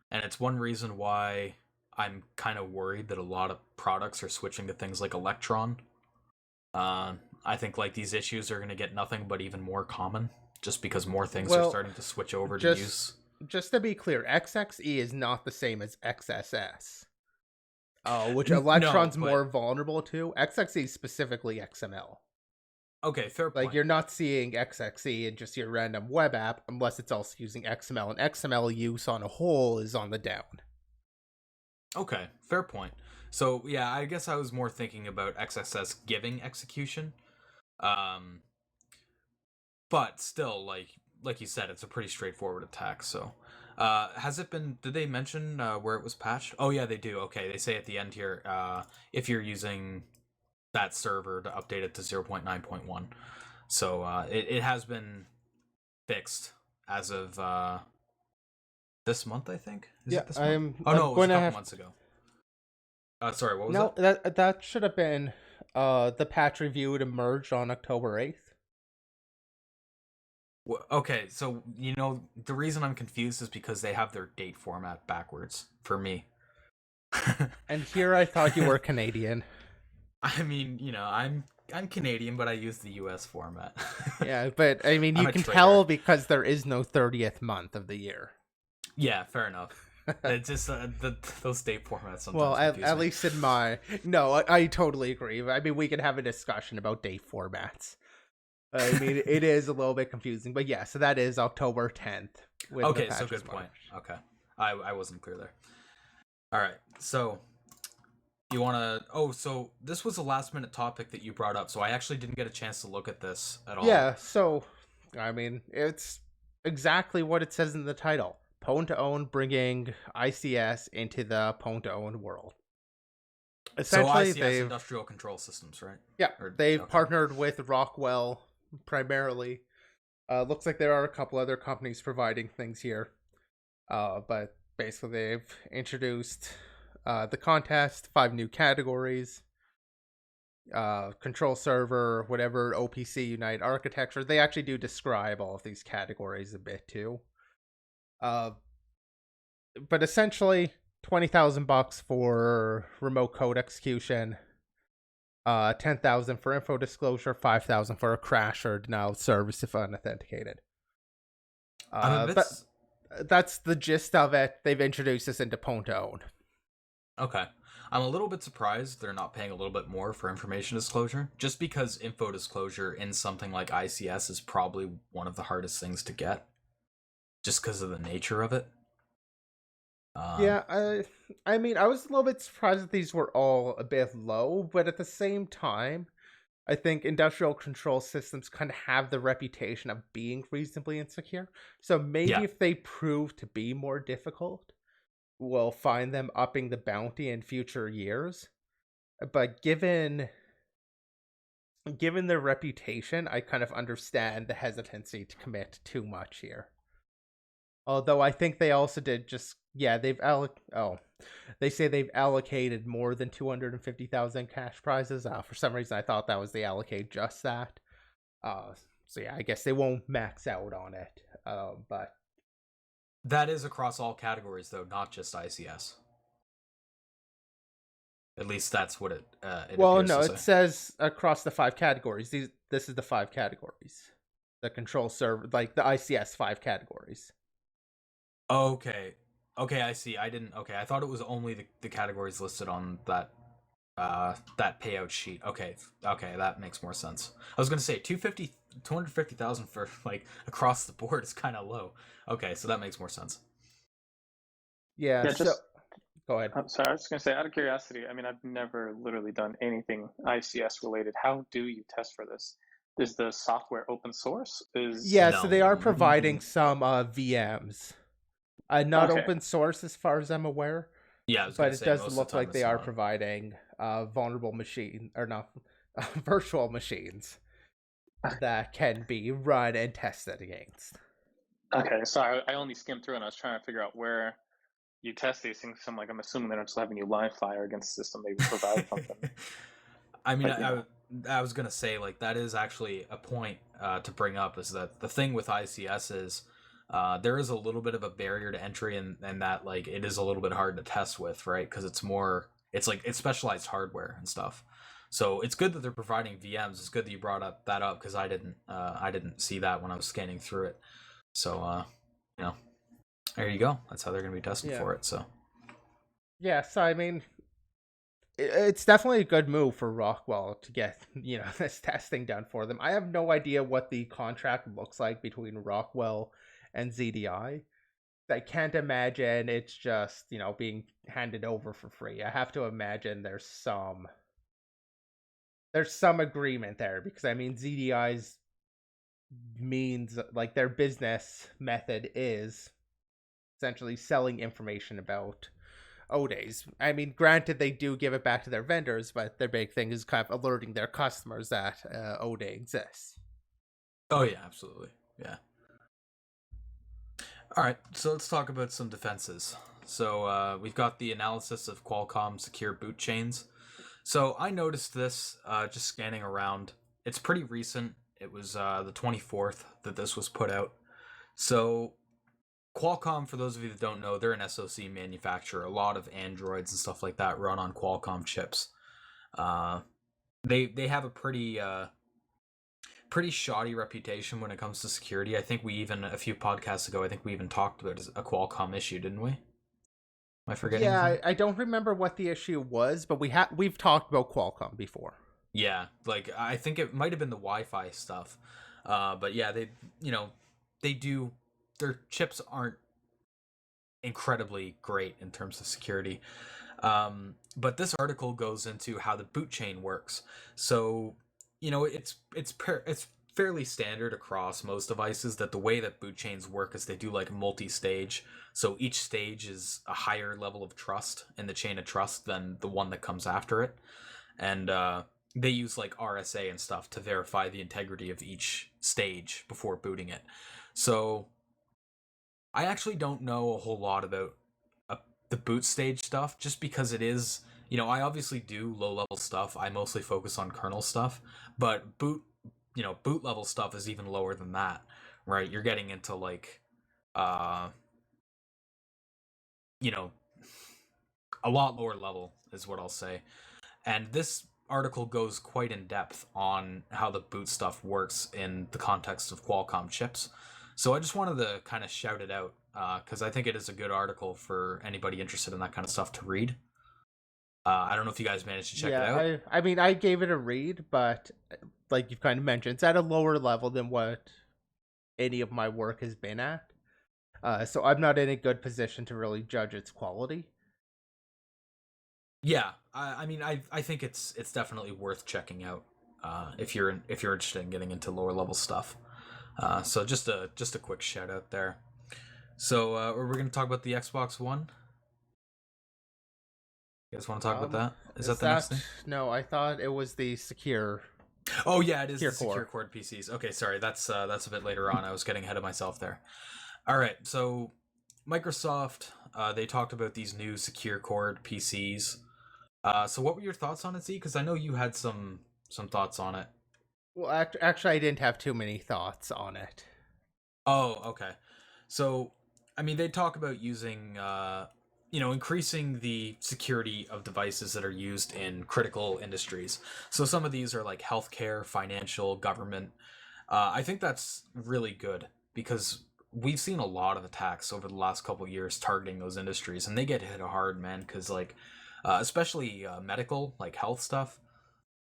And it's one reason why I'm kind of worried that a lot of products are switching to things like Electron. I think like these issues are going to get nothing but even more common, just because more things are starting to switch over to use. Just to be clear, XXE is not the same as XSS, which Electron's more vulnerable to. XXE is specifically XML. Okay, fair point. Like, you're not seeing XXE in just your random web app unless it's also using XML, and XML use on a whole is on the down. Okay, fair point. So, yeah, I guess I was more thinking about XSS giving execution. But still, like you said, it's a pretty straightforward attack, so... did they mention where it was patched? Oh, yeah, they do. Okay, they say at the end here, if you're using that server to update it to 0.9.1. So, it has been fixed as of this month, I think? Is it this month? It was a couple months ago. Sorry, what was it? No, that should have been the patch review would emerge on October 8th. Okay, so, the reason I'm confused is because they have their date format backwards, for me. And here I thought you were Canadian. I mean, I'm Canadian, but I use the US format. Yeah, but, I mean, you can tell because there is no 30th month of the year. Yeah, fair enough. It's just those date formats sometimes. Well, at least in my... No, I totally agree. I mean, we can have a discussion about date formats. I mean, it is a little bit confusing, but yeah, so that is October 10th. Okay, so good point. Okay. I wasn't clear there. All right, so you want to... Oh, so this was a last-minute topic that you brought up, so I actually didn't get a chance to look at this at all. Yeah, so, I mean, it's exactly what it says in the title. Pwn2Own bringing ICS into the Pwn2Own world. Essentially, so ICS Industrial Control Systems, right? Yeah, they've partnered with Rockwell primarily. Looks like there are a couple other companies providing things here. But basically they've introduced the contest, 5 new categories, control server, whatever OPC Unite architecture. They actually do describe all of these categories a bit too. But essentially $20,000 for remote code execution, $10,000 for info disclosure, $5,000 for a crash or denial of service if unauthenticated. That's the gist of it. They've introduced this into Pwn2Own. Okay. I'm a little bit surprised they're not paying a little bit more for information disclosure, just because info disclosure in something like ICS is probably one of the hardest things to get, just because of the nature of it. I mean, I was a little bit surprised that these were all a bit low, but at the same time, I think industrial control systems kind of have the reputation of being reasonably insecure. So maybe if they prove to be more difficult, we'll find them upping the bounty in future years. But given their reputation, I kind of understand the hesitancy to commit too much here. Although I think they also did they say they've allocated more than 250,000 cash prizes. For some reason, I thought that was they allocate just that. So yeah, I guess they won't max out on it. But that is across all categories, though, not just ICS. At least that's what it appears to say. It says across the 5 categories. This is the 5 categories. The control server, like the ICS 5 categories. Okay, I see. I thought it was only the categories listed on that payout sheet. Okay, that makes more sense. I was gonna say 250,000 for like across the board is kind of low. Okay, so that makes more sense. Yeah. Go ahead. I'm sorry, I was going to say, out of curiosity, I mean, I've never literally done anything ICS related. How do you test for this? Is the software open source? So they are providing some VMs. Not open source as far as I'm aware. Yeah, but it does look like they are providing vulnerable virtual machines that can be run and tested against. Okay, so I only skimmed through and I was trying to figure out where you test these things. So I'm assuming they're not just having you live fire against the system. They provide something. I mean, I was gonna say, like, that is actually a point to bring up, is that the thing with ICS is there is a little bit of a barrier to entry, and that, like, it is a little bit hard to test with, right? Because it's specialized hardware and stuff. So it's good that they're providing VMs. It's good that you brought that up because I didn't see that when I was scanning through it. So there you go. That's how they're going to be testing for it. So so I mean, it's definitely a good move for Rockwell to get this testing done for them. I have no idea what the contract looks like between Rockwell and ZDI. I can't imagine it's just being handed over for free. I have to imagine there's some agreement there, because I mean, ZDI's means, like, their business method is essentially selling information about ODAs. I mean, granted, they do give it back to their vendors, but their big thing is kind of alerting their customers that ODA exists. Oh yeah, absolutely. Yeah. All right, so let's talk about some defenses. So we've got the analysis of Qualcomm secure boot chains. So I noticed this just scanning around. It's pretty recent. It was the 24th that this was put out. So Qualcomm, for those of you that don't know, they're an SoC manufacturer. A lot of Androids and stuff like that run on Qualcomm chips. They have a pretty shoddy reputation when it comes to security. I think a few podcasts ago, we even talked about a Qualcomm issue, didn't we? Am I forgetting? Yeah, I don't remember what the issue was, but we've talked about Qualcomm before. Yeah, like, I think it might have been the Wi-Fi stuff. But yeah, their chips aren't incredibly great in terms of security. But this article goes into how the boot chain works. So, it's fairly standard across most devices that the way that boot chains work is they do, like, multi-stage. So each stage is a higher level of trust in the chain of trust than the one that comes after it. And they use, like, RSA and stuff to verify the integrity of each stage before booting it. So I actually don't know a whole lot about the boot stage stuff, just because it is, I obviously do low-level stuff. I mostly focus on kernel stuff, but boot level stuff is even lower than that, right? You're getting into, like, a lot lower level is what I'll say. And this article goes quite in depth on how the boot stuff works in the context of Qualcomm chips. So I just wanted to kind of shout it out because I think it is a good article for anybody interested in that kind of stuff to read. I don't know if you guys managed to check it out. I mean, I gave it a read, but like you've kind of mentioned, it's at a lower level than what any of my work has been at. So I'm not in a good position to really judge its quality. Yeah, I mean, I think it's definitely worth checking out if you're interested in getting into lower level stuff. So just a quick shout out there. So we're going to talk about the Xbox One. You guys want to talk about that? Is that the next thing? No, I thought it was the secure. Oh yeah, it is Secure the secure core PCs. Okay, sorry, that's a bit later on. I was getting ahead of myself there. All right, so Microsoft, they talked about these new secure core PCs. So what were your thoughts on it, Z? Because I know you had some thoughts on it. Well, actually, I didn't have too many thoughts on it. Oh, okay. So, I mean, they talk about using, increasing the security of devices that are used in critical industries. So some of these are like healthcare, financial, government. I think that's really good because we've seen a lot of attacks over the last couple of years targeting those industries, and they get hit hard, man. Because especially medical, like health stuff,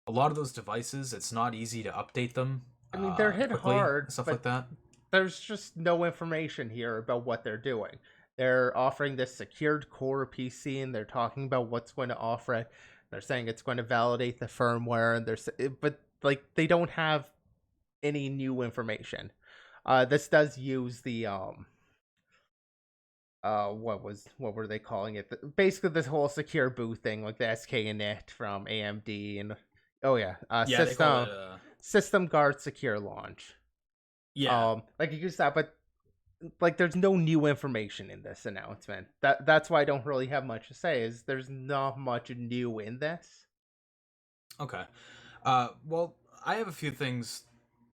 a lot of those devices, it's not easy to update them. I mean, they're hit Quickly, hard, stuff but like that. there's just no information here about what they're doing. They're offering this secured core PC, and they're talking about what's going to offer it. They're saying it's going to validate the firmware, and but like they don't have any new information. This does use the what were they calling it? Basically, this whole secure boot thing, like the SK-init from AMD, and Yeah, they call it. System Guard Secure Launch. Yeah. Like you use that, but like there's no new information in this announcement. That's why I don't really have much to say. Is there's not much new in this. Okay. Well, I have a few things.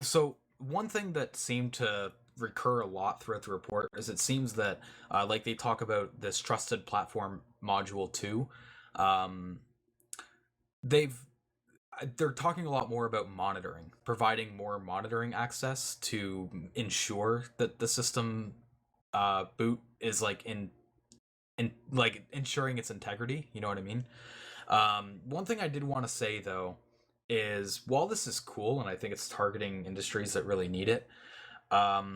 So one thing that seemed to recur a lot throughout the report is it seems that, like they talk about this trusted platform module 2, um, they're talking a lot more about monitoring, providing more monitoring access to ensure that the system boot is like in like ensuring its integrity. You know what I mean? One thing I did want to say though is while this is cool and I think it's targeting industries that really need it, a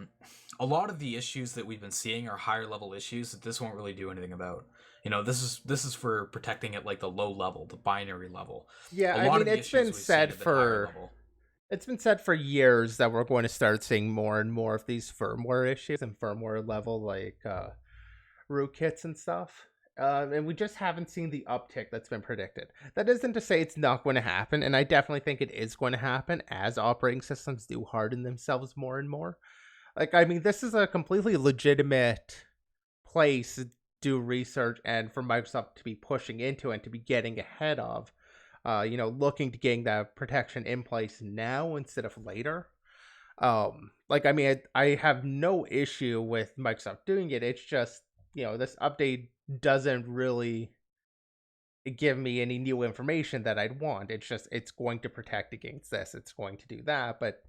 lot of the issues that we've been seeing are higher level issues that this won't really do anything about. This is for protecting at like the low level, the binary level. Yeah, A I lot mean of the it's issues been we've seen said have been higher for level. it's been said for years that we're going to start seeing more and more of these firmware issues and firmware level like rootkits and stuff. And we just haven't seen the uptick that's been predicted. That isn't to say it's not going to happen, and I definitely think it is going to happen as operating systems do harden themselves more and more. Like, I mean, this is a completely legitimate place to do research and for Microsoft to be pushing into and to be getting ahead of, looking to getting that protection in place now instead of later. Like, I mean, I have no issue with Microsoft doing it. It's just, this update doesn't really give me any new information that I'd want. It's just, it's going to protect against this. It's going to do that, but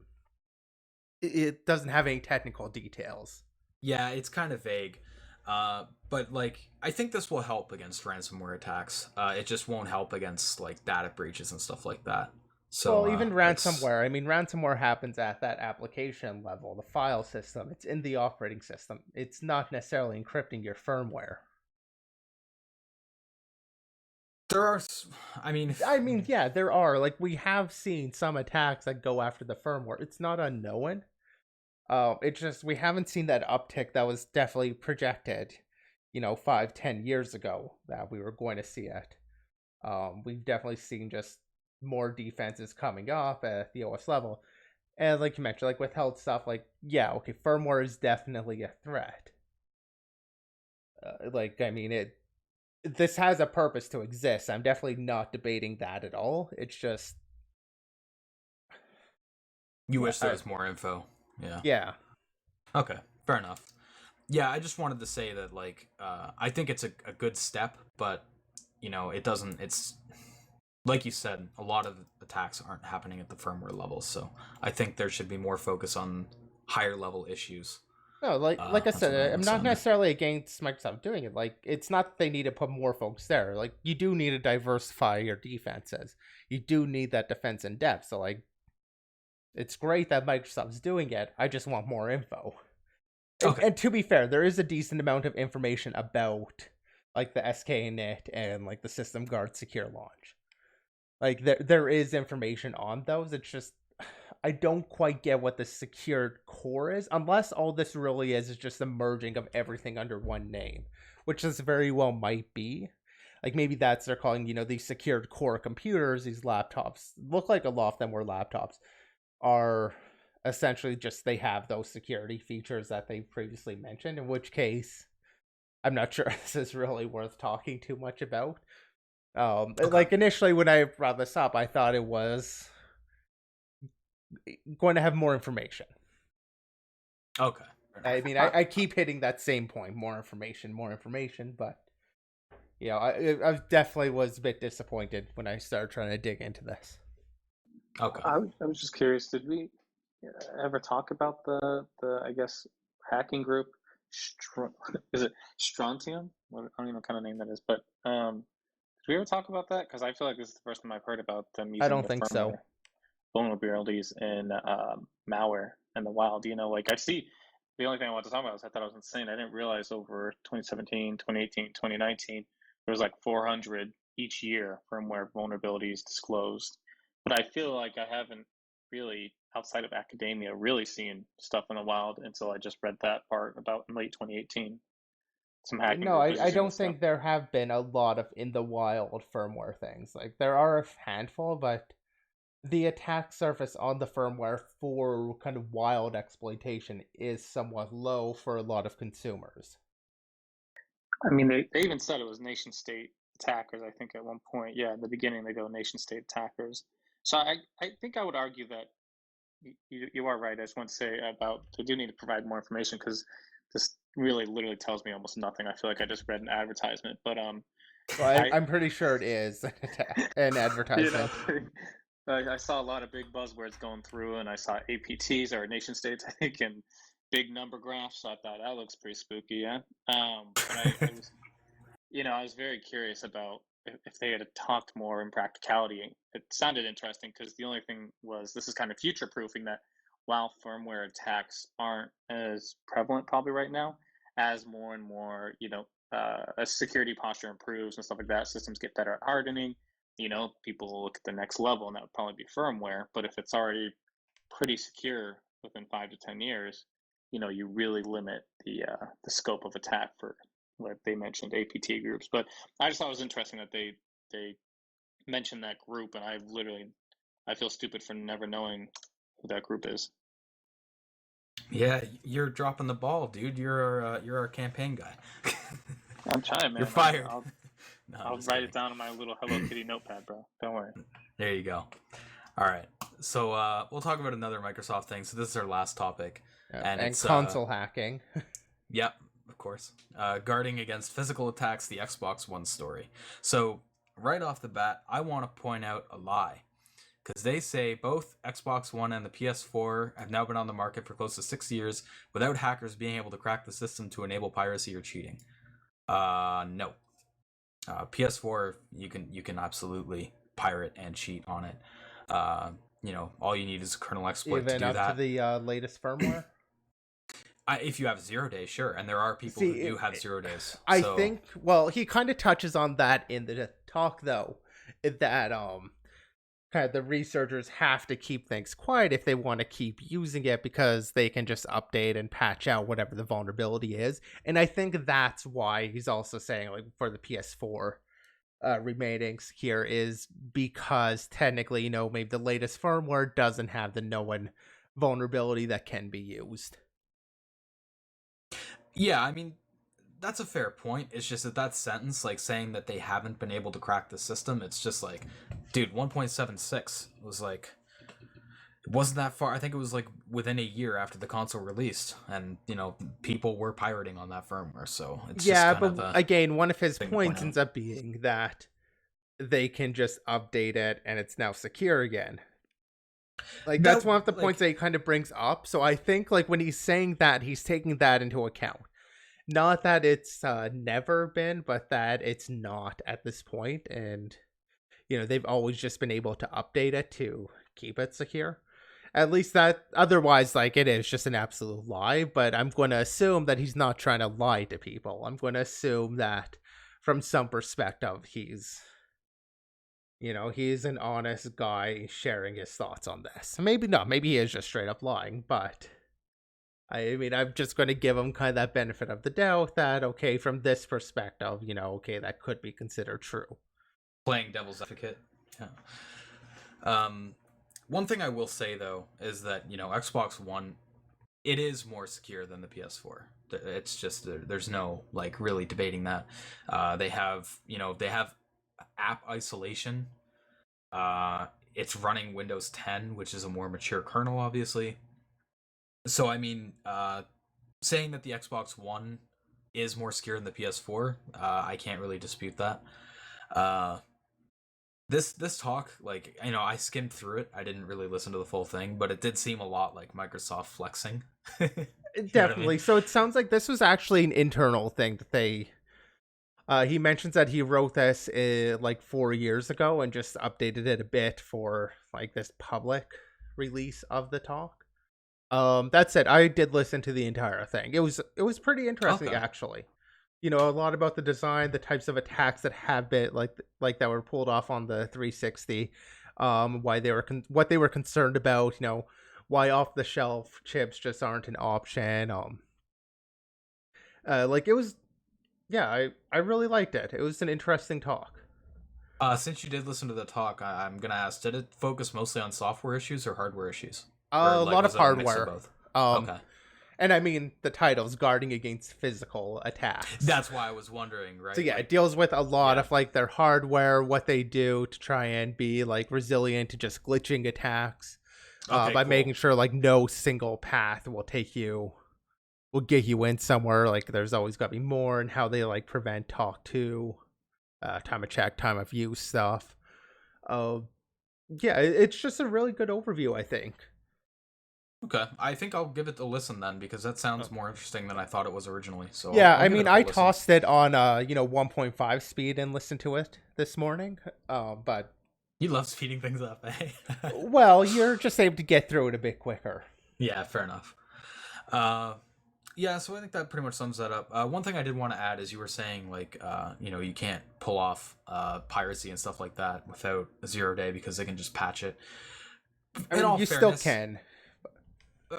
it doesn't have any technical details. Yeah, it's kind of vague. But like I think this will help against ransomware attacks. It just won't help against like data breaches and stuff like that. So Well, even ransomware. I mean, ransomware happens at that application level, the file system. It's in the operating system. It's not necessarily encrypting your firmware. there are, I mean, yeah, there are. Like, we have seen some attacks that go after the firmware. It's not unknown. It's just we haven't seen that uptick that was definitely projected, 5-10 years ago that we were going to see it. We've definitely seen just more defenses coming up at the OS level. And like you mentioned, like with health stuff, like, yeah, okay, firmware is definitely a threat. I mean, this has a purpose to exist. I'm definitely not debating that at all. It's just you wish there was more info. Yeah. Yeah. Okay, fair enough. Yeah, I just wanted to say that like I think it's a good step, but it doesn't. It's like you said, a lot of attacks aren't happening at the firmware level, so I think there should be more focus on higher level issues. No, like I said, I'm not necessarily against Microsoft doing it. Like, it's not that they need to put more folks there. Like, you do need to diversify your defenses. You do need that defense in depth. So, like, it's great that Microsoft's doing it. I just want more info. And to be fair, there is a decent amount of information about like the SKINIT and like the System Guard Secure Launch. Like there is information on those. It's just I don't quite get what the secured core is, unless all this really is just the merging of everything under one name, which this very well might be. Like maybe that's they're calling, these secured core computers, these laptops, look like a lot of them were laptops, are essentially just they have those security features that they previously mentioned, in which case I'm not sure this is really worth talking too much about. Like initially when I brought this up, I thought it was going to have more information. Okay. I mean, I keep hitting that same point, more information, but I definitely was a bit disappointed when I started trying to dig into this. Okay. I was just curious, did we ever talk about the I guess hacking group? Is it Strontium? I don't even know what kind of name that is, but did we ever talk about that? Because I feel like this is the first time I've heard about them using I don't think so. Vulnerabilities in malware in the wild. Like I see, the only thing I wanted to talk about was I thought it was insane. I didn't realize over 2017, 2018, 2019, there was like 400 each year firmware vulnerabilities disclosed. But I feel like I haven't really, outside of academia, really seen stuff in the wild until I just read that part about in late 2018. Some hacking. No, I don't think there have been a lot of in the wild firmware things. Like there are a handful, but the attack surface on the firmware for kind of wild exploitation is somewhat low for a lot of consumers. I mean, they even said it was nation-state attackers, I think, at one point. Yeah, in the beginning, they go nation-state attackers. So I think I would argue that you are right. I just want to say about they do need to provide more information because this really literally tells me almost nothing. I feel like I just read an advertisement. But well, I'm pretty sure it is an advertisement. I saw a lot of big buzzwords going through, and I saw APTs or nation states, I think, and big number graphs. So I thought that looks pretty spooky, yeah. But I was very curious about if they had talked more in practicality. It sounded interesting because the only thing was this is kind of future proofing that while firmware attacks aren't as prevalent probably right now, as more and more as security posture improves and stuff like that, systems get better at hardening. People will look at the next level, and that would probably be firmware. But if it's already pretty secure within 5 to 10 years, you really limit the scope of attack for what they mentioned APT groups. But I just thought it was interesting that they mentioned that group, and I feel stupid for never knowing who that group is. Yeah, you're dropping the ball, dude. You're our campaign guy. I'm trying, man. You're fired. I'll write it down on my little Hello Kitty notepad, bro. Don't worry. There you go. All right. So we'll talk about another Microsoft thing. So this is our last topic. And it's console hacking. Yep, of course. Guarding against physical attacks, the Xbox One story. So right off the bat, I want to point out a lie. Because they say both Xbox One and the PS4 have now been on the market for close to 6 years without hackers being able to crack the system to enable piracy or cheating. No. PS4, you can absolutely pirate and cheat on it. All you need is a kernel exploit to do that. Even up to the latest firmware? If you have 0 days, sure. And there are people who do have 0 days. I think, he kind of touches on that in the talk, though, that kind of the researchers have to keep things quiet if they want to keep using it because they can just update and patch out whatever the vulnerability is. And I think that's why he's also saying, like, for the PS4 remaining here is because technically, maybe the latest firmware doesn't have the known vulnerability that can be used. Yeah, I mean, that's a fair point. It's just that sentence, like saying that they haven't been able to crack the system, it's just like, dude, 1.76 was like, it wasn't that far. I think it was like within a year after the console released, and people were pirating on that firmware. So it's just kind of again, one of his points ends up being that they can just update it and it's now secure again. Like that's one of the points that he kind of brings up. So I think like when he's saying that, he's taking that into account. Not that it's never been, but that it's not at this point. And, they've always just been able to update it to keep it secure. At least that, otherwise, like, it is just an absolute lie, but I'm going to assume that he's not trying to lie to people. I'm going to assume that from some perspective, he's an honest guy sharing his thoughts on this. Maybe not, maybe he is just straight up lying, but I mean, I'm just going to give him kind of that benefit of the doubt that, okay, from this perspective, okay, that could be considered true. Playing devil's advocate. Yeah. One thing I will say, though, is that, Xbox One, it is more secure than the PS4. It's just, there's no, like, really debating that. They have app isolation. It's running Windows 10, which is a more mature kernel, obviously. So, I mean, saying that the Xbox One is more secure than the PS4, I can't really dispute that. This talk, like, I skimmed through it. I didn't really listen to the full thing, but it did seem a lot like Microsoft flexing. Definitely. I mean? So it sounds like this was actually an internal thing that they... he mentions that he wrote this like 4 years ago and just updated it a bit for like this public release of the talk. That said, I did listen to the entire thing. It was pretty interesting, actually. A lot about the design, the types of attacks that have been like that were pulled off on the 360, why they were what they were concerned about, why off the shelf chips just aren't an option. Like it was, yeah, I really liked it. It was an interesting talk. Since you did listen to the talk, I'm gonna ask: did it focus mostly on software issues or hardware issues? A lot of hardware. Both? Okay. And I mean, the title's guarding against physical attacks. That's why I was wondering, right? So yeah, it deals with a lot of like their hardware, what they do to try and be like resilient to just glitching attacks, by making sure like no single path will get you in somewhere. Like there's always got to be more, and how they like prevent talk to, time of check, time of use stuff. Yeah, it's just a really good overview, I think. Okay, I think I'll give it a listen then, because that sounds more interesting than I thought it was originally. So yeah, I mean, I tossed it on 1.5 speed and listened to it this morning. But you love speeding things up, eh? Well, you're just able to get through it a bit quicker. Yeah, fair enough. Yeah, so I think that pretty much sums that up. One thing I did want to add is you were saying like you can't pull off piracy and stuff like that without a 0-day because they can just patch it. I mean, you still can.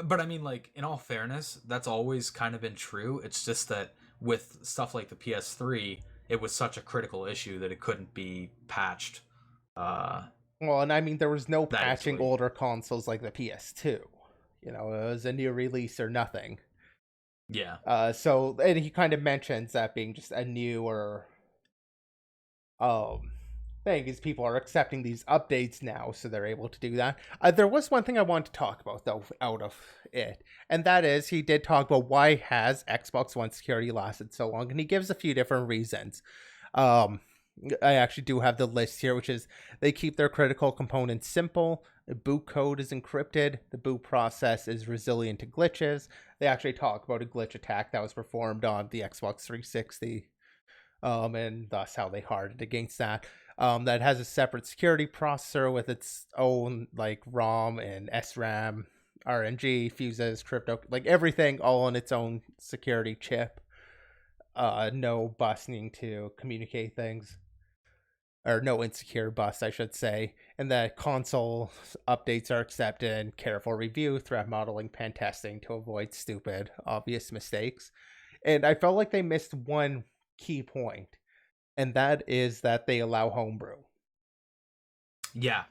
But I mean, like, in all fairness, that's always kind of been true. It's just that with stuff like the PS3, it was such a critical issue that it couldn't be patched. Well, and I mean, there was no patching older consoles like the PS2. It was a new release or nothing. Yeah. So, and he kind of mentions that being just a newer thing is people are accepting these updates now, so they're able to do that. There was one thing I wanted to talk about though out of it, and that is he did talk about why has Xbox One security lasted so long, and he gives a few different reasons. I actually do have the list here, which is they keep their critical components simple, the boot code is encrypted, the boot process is resilient to glitches. They actually talk about a glitch attack that was performed on the Xbox 360, and thus how they hardened against that. That has a separate security processor with its own like ROM and SRAM, RNG, fuses, crypto, like everything all on its own security chip. No bus needing to communicate things, or no insecure bus, I should say. And the console updates are accepted, careful review, threat modeling, pen testing to avoid stupid, obvious mistakes. And I felt like they missed one key point. And that is that they allow homebrew. Yeah.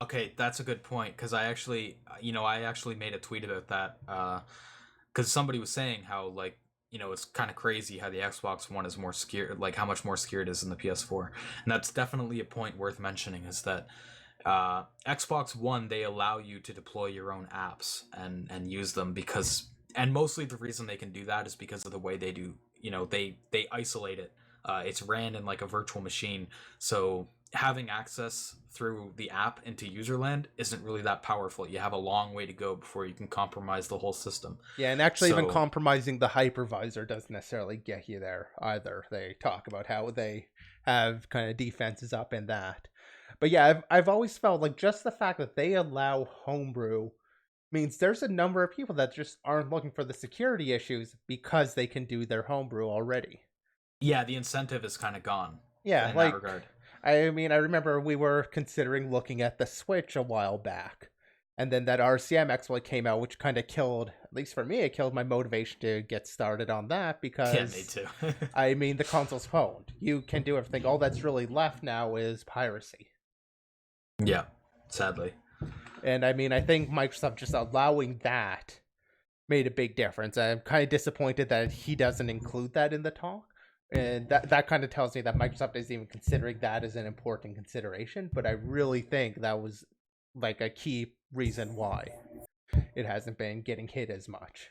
Okay, that's a good point, because I actually made a tweet about that, because somebody was saying how, like, it's kind of crazy how the Xbox One is more secure, like how much more secure it is than the PS4. And that's definitely a point worth mentioning, is that Xbox One, they allow you to deploy your own apps and use them and mostly the reason they can do that is because of the way they do, they isolate it. It's ran in like a virtual machine, so having access through the app into userland isn't really that powerful. You have a long way to go before you can compromise the whole system. Yeah, and actually even compromising the hypervisor doesn't necessarily get you there either. They talk about how they have kind of defenses up in that. But yeah, I've always felt like just the fact that they allow homebrew means there's a number of people that just aren't looking for the security issues because they can do their homebrew already. Yeah, the incentive is kind of gone. Yeah, in like, that regard. I mean, I remember we were considering looking at the Switch a while back, and then that RCM exploit came out, which kind of killed, at least for me, it killed my motivation to get started on that because, Yeah, me too. I mean, the console's pwned. You can do everything. All that's really left now is piracy. Yeah, sadly. And I mean, I think Microsoft just allowing that made a big difference. I'm kind of disappointed that he doesn't include that in the talk. And that kind of tells me that Microsoft isn't even considering that as an important consideration. But I really think that was like a key reason why it hasn't been getting hit as much.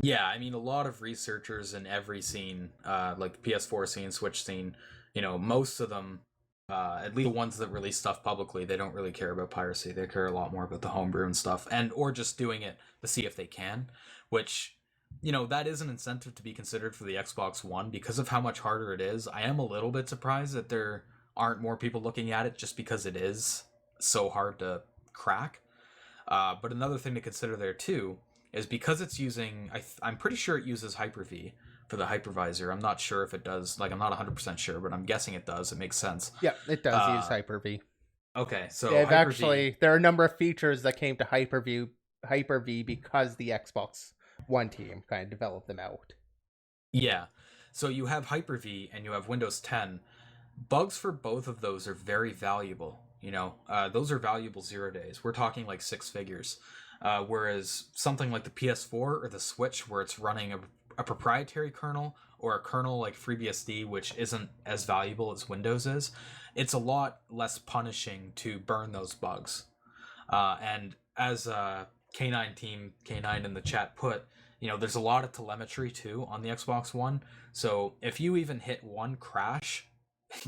Yeah, I mean, a lot of researchers in every scene, like the PS4 scene, Switch scene, most of them, at least the ones that release stuff publicly, they don't really care about piracy. They care a lot more about the homebrew and stuff, or just doing it to see if they can, which, that is an incentive to be considered for the Xbox One because of how much harder it is. I am a little bit surprised that there aren't more people looking at it just because it is so hard to crack. But another thing to consider there too is because it's using, I'm pretty sure it uses Hyper-V for the hypervisor. I'm not sure if it does. Like, I'm not 100% sure, but I'm guessing it does. It makes sense. Yeah, it does use Hyper-V. Okay, so actually, there are a number of features that came to Hyper-V because the Xbox One team kind of developed them out. Yeah, so you have Hyper-V and you have Windows 10. Bugs for both of those are very valuable. Those are valuable 0 days. We're talking like 6 figures. Whereas something like the PS4 or the Switch, where it's running a proprietary kernel or a kernel like FreeBSD, which isn't as valuable as Windows is, it's a lot less punishing to burn those bugs. And as K9 in the chat put, there's a lot of telemetry too on the Xbox One. So if you even hit one crash,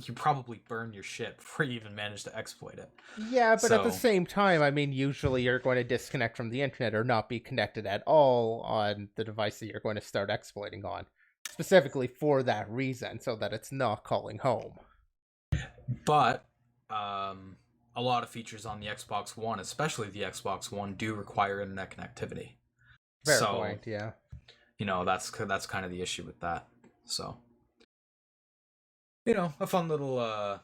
you probably burn your shit before you even manage to exploit it. Yeah, but at the same time, I mean, usually you're going to disconnect from the internet or not be connected at all on the device that you're going to start exploiting on, specifically for that reason, so that it's not calling home. But a lot of features on the Xbox One, especially the Xbox One, do require internet connectivity. Fair point, yeah. That's kind of the issue with that. So, a fun little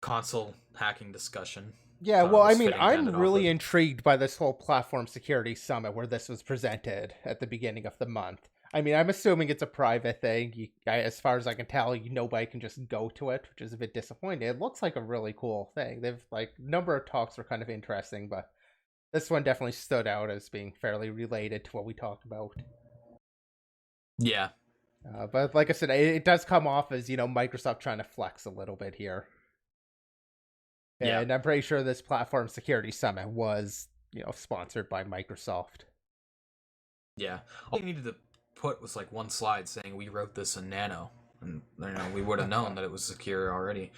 console hacking discussion. Yeah, well, I mean, I'm really intrigued by this whole platform security summit where this was presented at the beginning of the month. I mean, I'm assuming it's a private thing. As far as I can tell, nobody can just go to it, which is a bit disappointing. It looks like a really cool thing. They've, number of talks were kind of interesting, but this one definitely stood out as being fairly related to what we talked about. Yeah. But like I said, it does come off as, Microsoft trying to flex a little bit here. And I'm pretty sure this platform security summit was, sponsored by Microsoft. Yeah. All you needed to put was one slide saying we wrote this in Nano, and we would have known that it was secure already.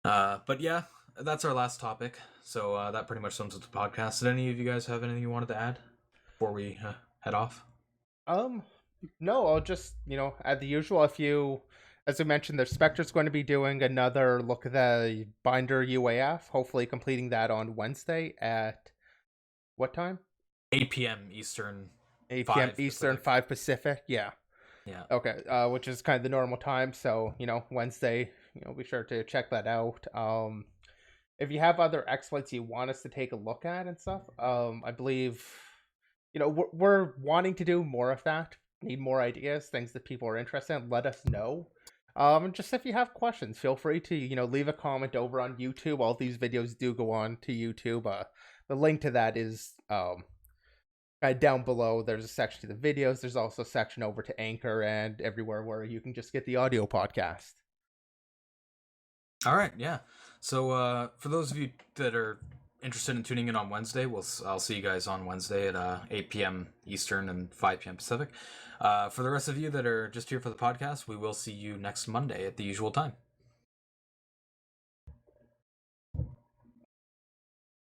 But yeah, that's our last topic. So that pretty much sums up the podcast. Did any of you guys have anything you wanted to add before we head off? No, I'll just, add the usual. As I mentioned, the Spectre's going to be doing another look at the Binder UAF, hopefully completing that on Wednesday at what time? 8 p.m. Eastern. 8 p.m. Eastern, 5 Pacific. Yeah. Yeah. Okay. Which is kind of the normal time. So, Wednesday, be sure to check that out. If you have other exploits you want us to take a look at and stuff, I believe, we're wanting to do more of that. Need more ideas, things that people are interested in, let us know. Just if you have questions, feel free to, leave a comment over on YouTube. All these videos do go on to YouTube. The link to that is down below. There's a section to the videos. There's also a section over to Anchor and everywhere where you can just get the audio podcast. All right, yeah. So for those of you that are interested in tuning in on Wednesday, I'll see you guys on Wednesday at 8 p.m. Eastern and 5 p.m. Pacific. For the rest of you that are just here for the podcast, we will see you next Monday at the usual time.